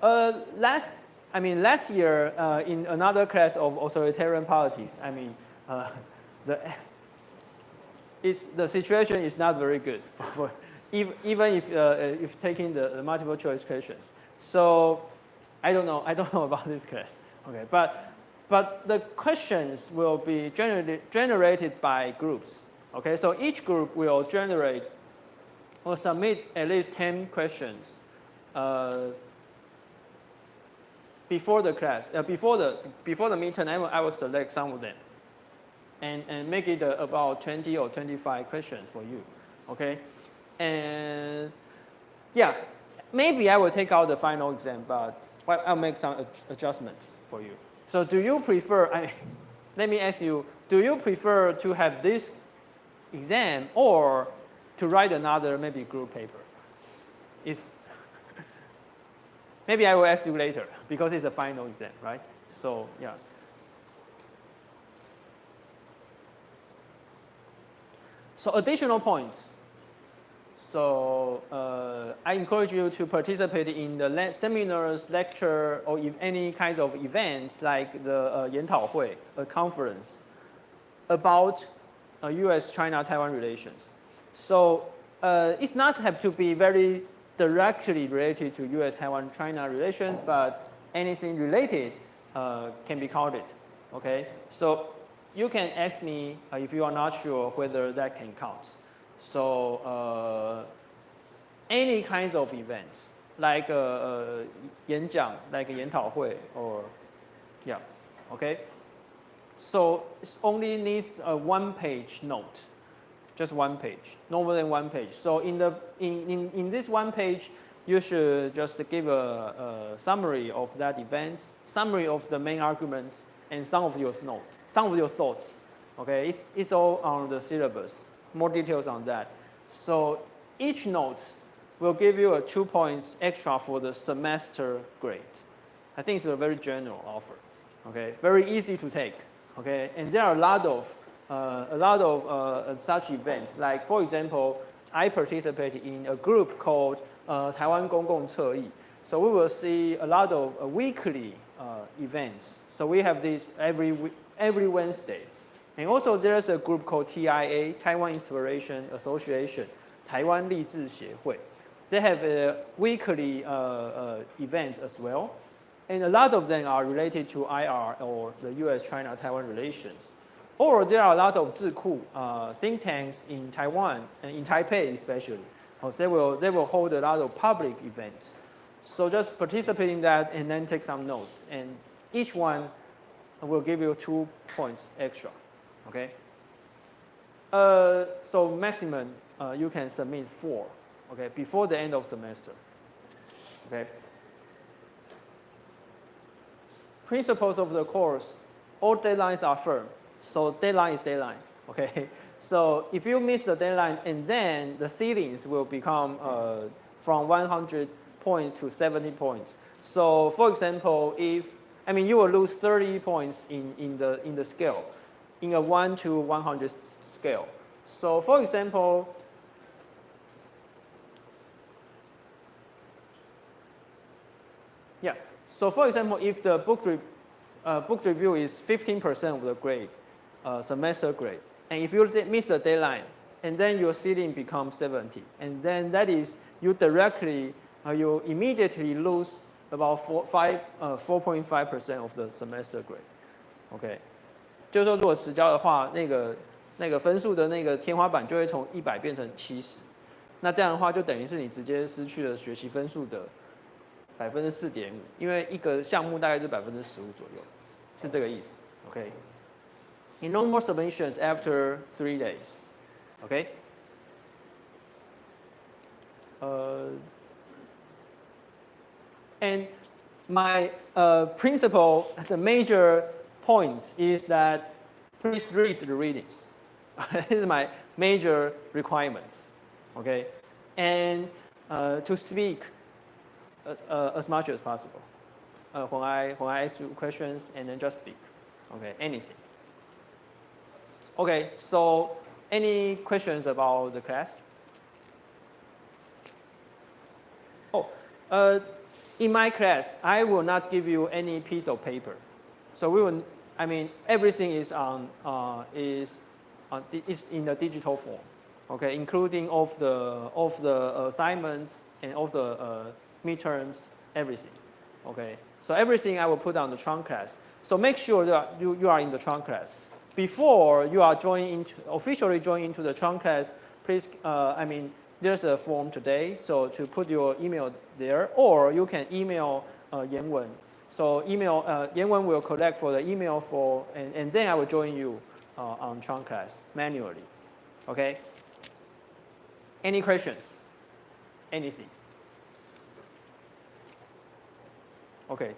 Last year in another class of authoritarian polities, the situation is not very good for even if taking the multiple choice questions. So I don't know about this class. Okay, but the questions will be generated by groups. Okay, so each group will generate or submit at least 10 questions before the class, before the midterm. I will select some of them and make it about 20 or 25 questions for you. Okay, and yeah, maybe I will take out the final exam, but I'll make some adjustments for you. So do you prefer, let me ask you, do you prefer to have this exam or to write another maybe group paper? Maybe I will ask you later because it's a final exam, right? So yeah. So additional points. So I encourage you to participate in the seminars, lecture, or any kinds of events like the 研讨会, a conference about US-China-Taiwan relations. So it's not have to be very directly related to US-Taiwan-China relations, but anything related can be counted. Okay, so you can ask me if you are not sure whether that can count. So any kinds of events, like 演讲, like 研讨会, or yeah, okay. So it only needs a one-page note, just one page, no more than one page. So in this one page, you should just give a summary of that event, summary of the main arguments, and some of your notes, some of your thoughts. Okay, it's all on the syllabus. More details on that. So each note will give you a 2 points extra for the semester grade. I think it's a very general offer. Okay, very easy to take. Okay, and there are a lot of such events. Like for example, I participated in a group called 台湾公共侧翼. So we will see a lot of weekly events. So we have this every Wednesday. And also there's a group called TIA, Taiwan Inspiration Association, 台湾励志协会. They have a weekly events as well. And a lot of them are related to IR or the US-China-Taiwan relations. Or there are a lot of 智库 think tanks in Taiwan and in Taipei especially. They will hold a lot of public events. So just participate in that and then take some notes. And each one will give you 2 points extra. Okay. So maximum you can submit 4. Okay, before the end of semester. Okay. Principles of the course, all deadlines are firm. So deadline is deadline. Okay. So if you miss the deadline, and then the ceilings will become from 100 points to 70 points. So for example, you will lose 30 points in the scale, in a 1 to 100 scale. So for example, yeah. So for example, if the book review is 15% of the grade, semester grade, and if you miss the deadline, and then your ceiling becomes 70, and then that is you immediately lose about 4.5% of the semester grade. OK， 就是说如果迟交的话，那个分数的那个天花板就会从100变成70，那这样的话就等于是你直接失去了学习分数的4.5%，因为一个项目大概是15%左右，是这个意思。OK。And no more submissions after 3 days. Okay. And my principle, the major point is that please read the readings. This is my major requirements. Okay. And to speak as much as possible. When I ask you questions, and then just speak. Okay. Anything. Okay, so any questions about the class? In my class, I will not give you any piece of paper. So everything is is in a digital form. Okay, including all the assignments and all the midterms, everything. Okay, so everything I will put on the trunk class. So make sure that you are in the trunk class. Before you are officially joining into the trunk class, please, there's a form today, so to put your email there, or you can email Yanwen. So Yanwen will collect for the email and then I will join you on trunk class manually. Okay? Any questions? Anything? Okay.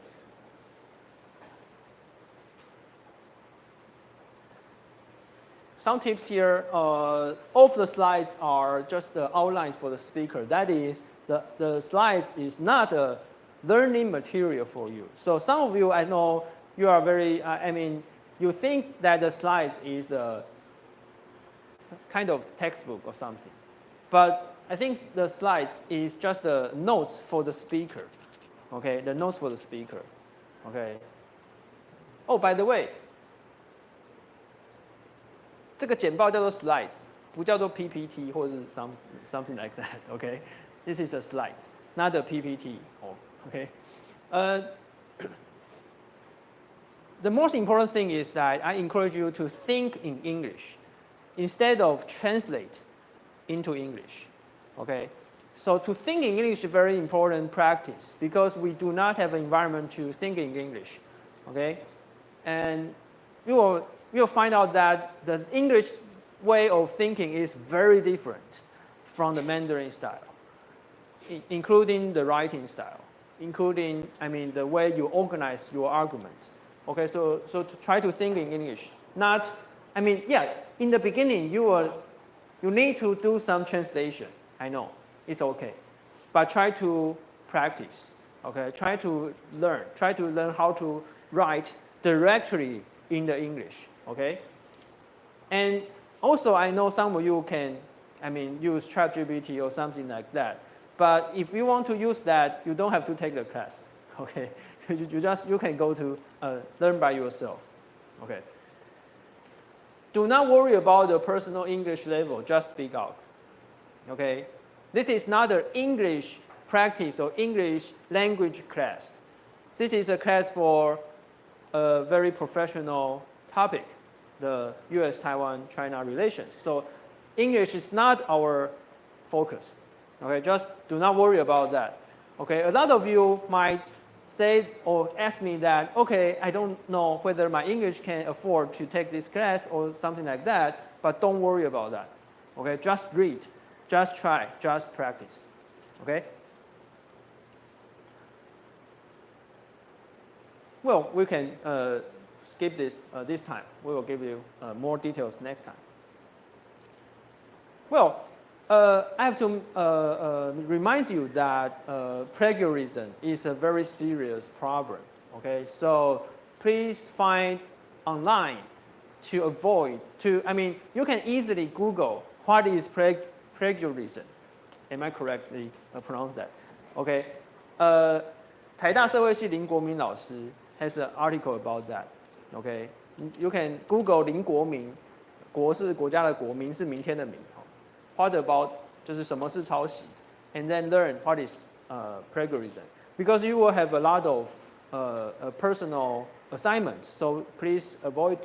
Some tips here, all of the slides are just the outlines for the speaker. That is, the slides is not a learning material for you. So some of you, I know, you are very, you think that the slides is a kind of textbook or something. But I think the slides is just the notes for the speaker. Okay, the notes for the speaker. Okay. Oh, by the way, 这个简报叫做 slides， 不叫做 PPT 或是 something like that. Okay, this is a slides, not a PPT. Oh, okay. The most important thing is that I encourage you to think in English instead of translate into English. Okay, So to think in English is very important practice because we do not have an environment to think in English, okay? And you'll find out that the English way of thinking is very different from the Mandarin style, including the writing style, including, the way you organize your argument. Okay, so to try to think in English, not, in the beginning you need to do some translation. I know, it's okay, but try to practice. Okay, try to learn how to write directly in the English. Okay, and also I know some of you can, use ChatGPT or something like that. But if you want to use that, you don't have to take the class. Okay, you can go to learn by yourself. Okay. Do not worry about the personal English level. Just speak out. Okay, this is not an English practice or English language class. This is a class for a very professional topic, the US-Taiwan-China relations. So English is not our focus. Okay, just do not worry about that. Okay, a lot of you might say or ask me that, okay, I don't know whether my English can afford to take this class or something like that, but don't worry about that. Okay, just read, just try, just practice. Okay? Well, we can skip this this time. We will give you more details next time. Well, I have to remind you that plagiarism is a very serious problem. Okay, so please find online to avoid. You can easily Google what is plagiarism. Am I correctly pronounce that? Okay, 台大社会系林国民老师 has an article about that. Okay, you can Google 林国民，国是国家的国，民是明天的民。What about 就是什么是抄袭 and then learn what is plagiarism. Because you will have a lot of personal assignments, so please avoid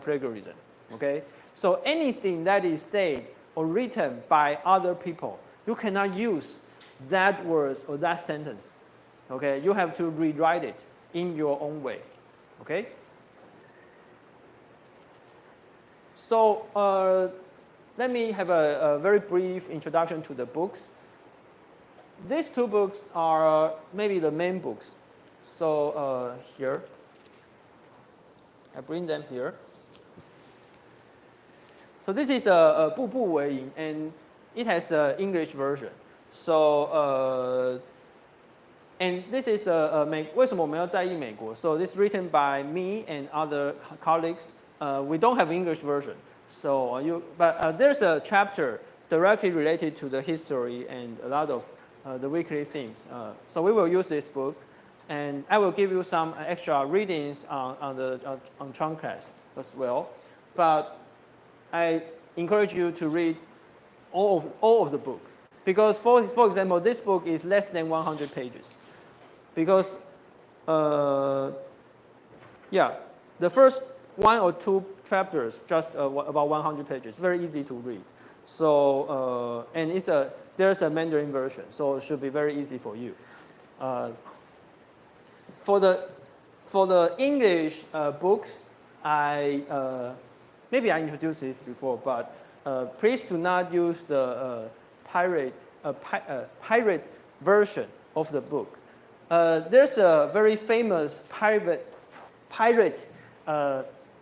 plagiarism. Okay, so anything that is said or written by other people, you cannot use that words or that sentence. Okay, you have to rewrite it in your own way. Okay. So let me have a very brief introduction to the books. These two books are maybe the main books. So here, I bring them here. So this is a 步步为营 and it has an English version. So and this is 为什么我们要在意美国? So this is written by me and other colleagues. We don't have English version. So but there's a chapter directly related to the history and a lot of the weekly things. So we will use this book, and I will give you some extra readings on Chung class as well. But I encourage you to read all of the book because, for example, this book is less than 100 pages. Because the first 1 or 2 chapters just about 100 pages. Very easy to read. So and there's a Mandarin version, so it should be very easy for you. For the English books, maybe I introduced this before, but please do not use the pirate version of the book. There's a very famous pirate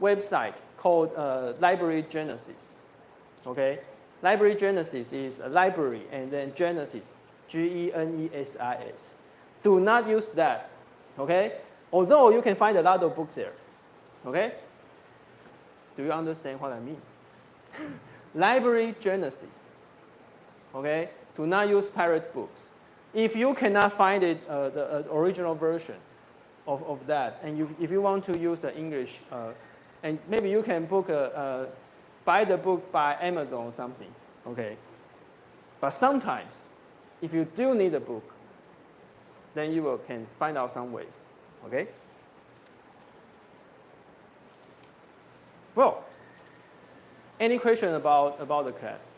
website called Library Genesis. Okay, Library Genesis is a library, and then Genesis, Genesis. Do not use that. Okay, although you can find a lot of books there. Okay, do you understand what I mean? Library Genesis. Okay, do not use pirate books. If you cannot find it, the original version of that, and if you want to use the English, and maybe you can buy the book by Amazon or something, okay? But sometimes, if you do need a book, then you can find out some ways, okay? Well, any question about the class?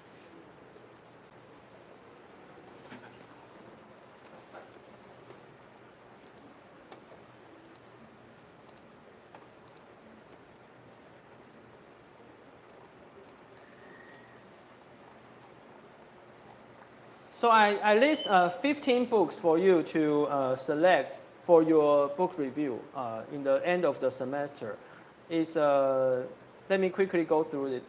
So I list 15 books for you to select for your book review in the end of the semester. Let me quickly go through it.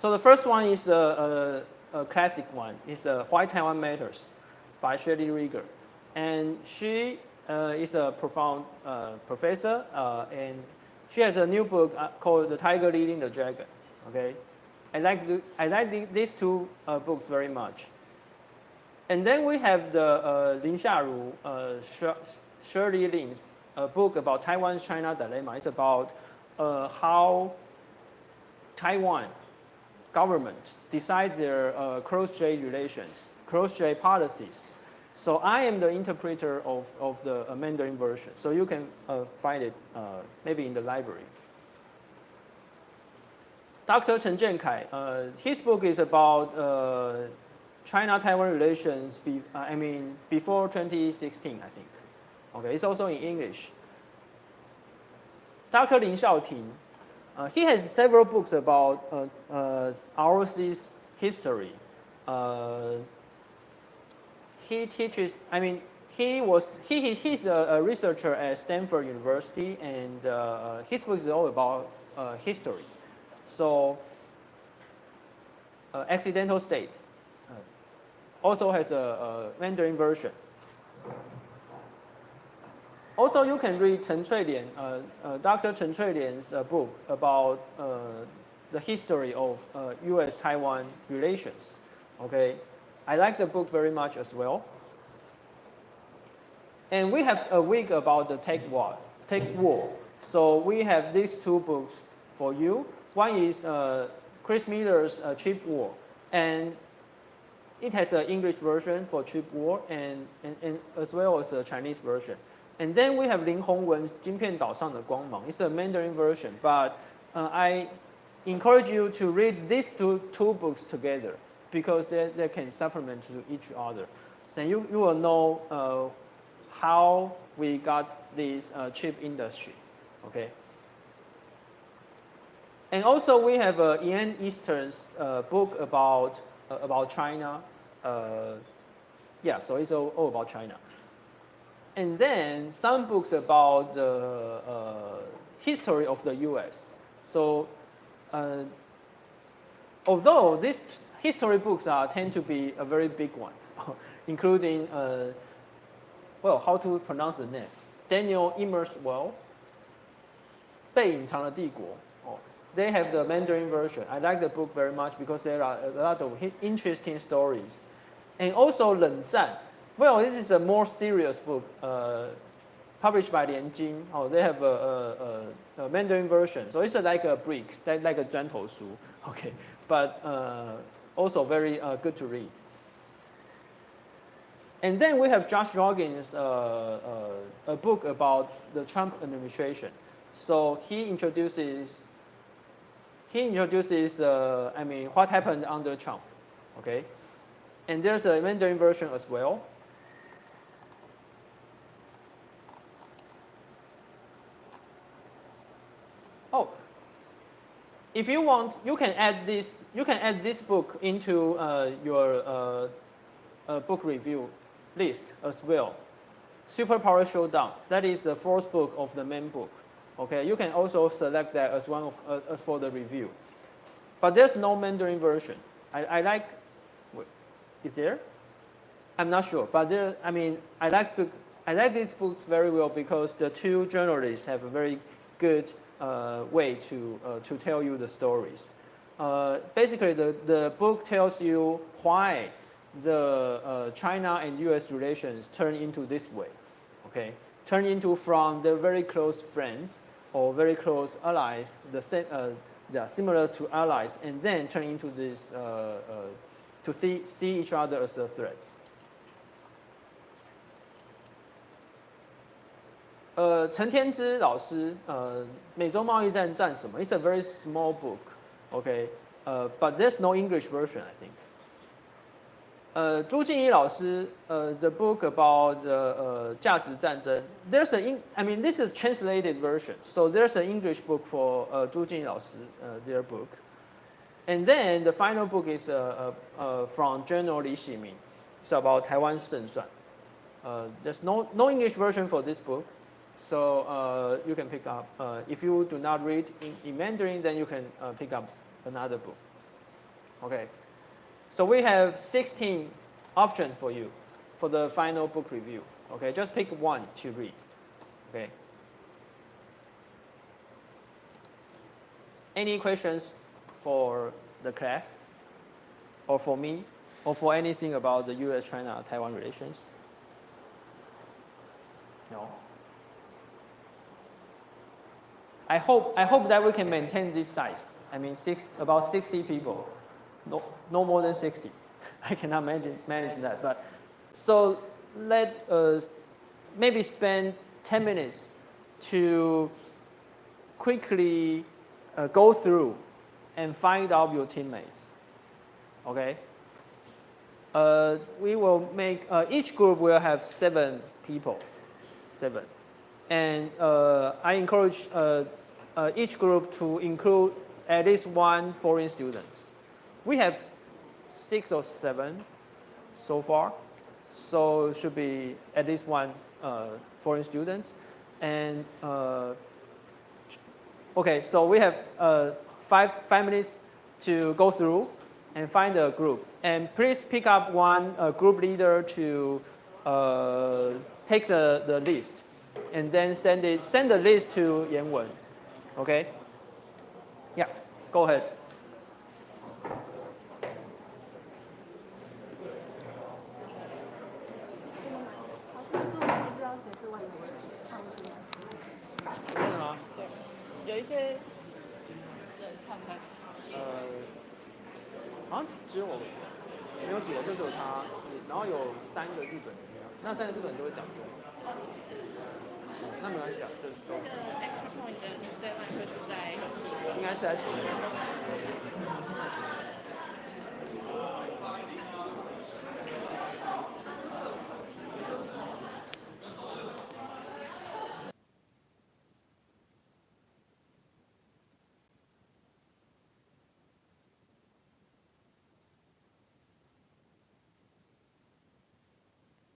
So the first one is a classic one. It's Why Taiwan Matters by Shirley Rieger. And she is a profound professor, and she has a new book called The Tiger Leading the Dragon. Okay, I like these two books very much. And then we have the Lin Xiaru, Shirley Lin's book about Taiwan-China dilemma. It's about how Taiwan government decides their cross-strait relations, cross-strait policies. So I am the interpreter of the Mandarin version. So you can find it maybe in the library. Dr. Chen Jiankai, his book is about China-Taiwan relations, before 2016, I think. Okay, it's also in English. Dr. Lin Xiaoting, he has several books about ROC's history. He teaches, he's a researcher at Stanford University, and his book is all about history. So, Accidental State also has a Mandarin version. Also, you can read Chen Cuilian, Dr. Chen Cuilian's book about the history of US-Taiwan relations. Okay, I like the book very much as well. And we have a week about the Tech War. So we have these two books for you. One is Chris Miller's Chip War, and it has an English version for Chip War, and as well as a Chinese version. And then we have Lin Hongwen's 晶片岛上的光芒. It's a Mandarin version, but I encourage you to read these two books together because they can supplement to each other. So you will know how we got this chip industry, okay? And also we have Ian Easton's book about China. So it's all about China. And then some books about the history of the US. So although these history books tend to be a very big one, including, how to pronounce the name? Daniel Immerswell, 被隐藏的帝国. They have the Mandarin version. I like the book very much because there are a lot of interesting stories. And also 冷战. Well, this is a more serious book published by Lian Jing. They have a Mandarin version. So it's like a brick, like a 砖头书. Okay, but also very good to read. And then we have Josh Rogin's a book about the Trump administration. So he introduces what happened under Trump. Okay, and there's a Mandarin version as well. If you want, you can add this book into your book review list as well. Superpower Showdown. That is the fourth book of the main book. Okay, you can also select that as one of as for the review. But there's no Mandarin version. I like. Is there? I'm not sure, but I like these books very well because the two journalists have a very good way to tell you the stories. Basically, the book tells you why the China and U.S. relations turn into this way. Okay, turn into from the very close friends or very close allies, they are similar to allies, and then turn into this to see each other as a threat. 陈天之老师，美洲贸易战战什么？ It's a very small book, okay, but there's no English version, I think. 朱敬一老师，the book about 价值战争. There's this is translated version, so there's an English book for 朱敬一老师their book. And then the final book is from General Li Ximing. It's about Taiwan Shengsuan. There's no English version for this book, so you can pick up. If you do not read in Mandarin, then you can pick up another book. Okay. So we have 16 options for you for the final book review. Okay, just pick one to read. Okay. Any questions for the class, or for me, or for anything about the US-China-Taiwan relations? No. I hope that we can maintain this size. I mean, about 60 people, no more than 60. I cannot manage that. But so let us maybe spend 10 minutes to quickly go through and find out your teammates. Okay. We will make each group will have 7 people. 7. And I encourage each group to include at least 1 foreign student. We have 6 or 7 so far, so it should be at least 1 foreign student. And okay, so we have 5 minutes to go through and find a group. And please pick up 1 group leader to take the list, and then send the list to Yanwen. Okay? Yeah, go ahead.老师，可是我们不是要写是外国人放进来？真的吗？对，有一些人看不太出来。好像只有没有几个，就只有他是，然后有3个日本人，那3个日本人都会讲中文。那没关系啊，就都。那个 extra point 的对外会是在7月。应该是在前面。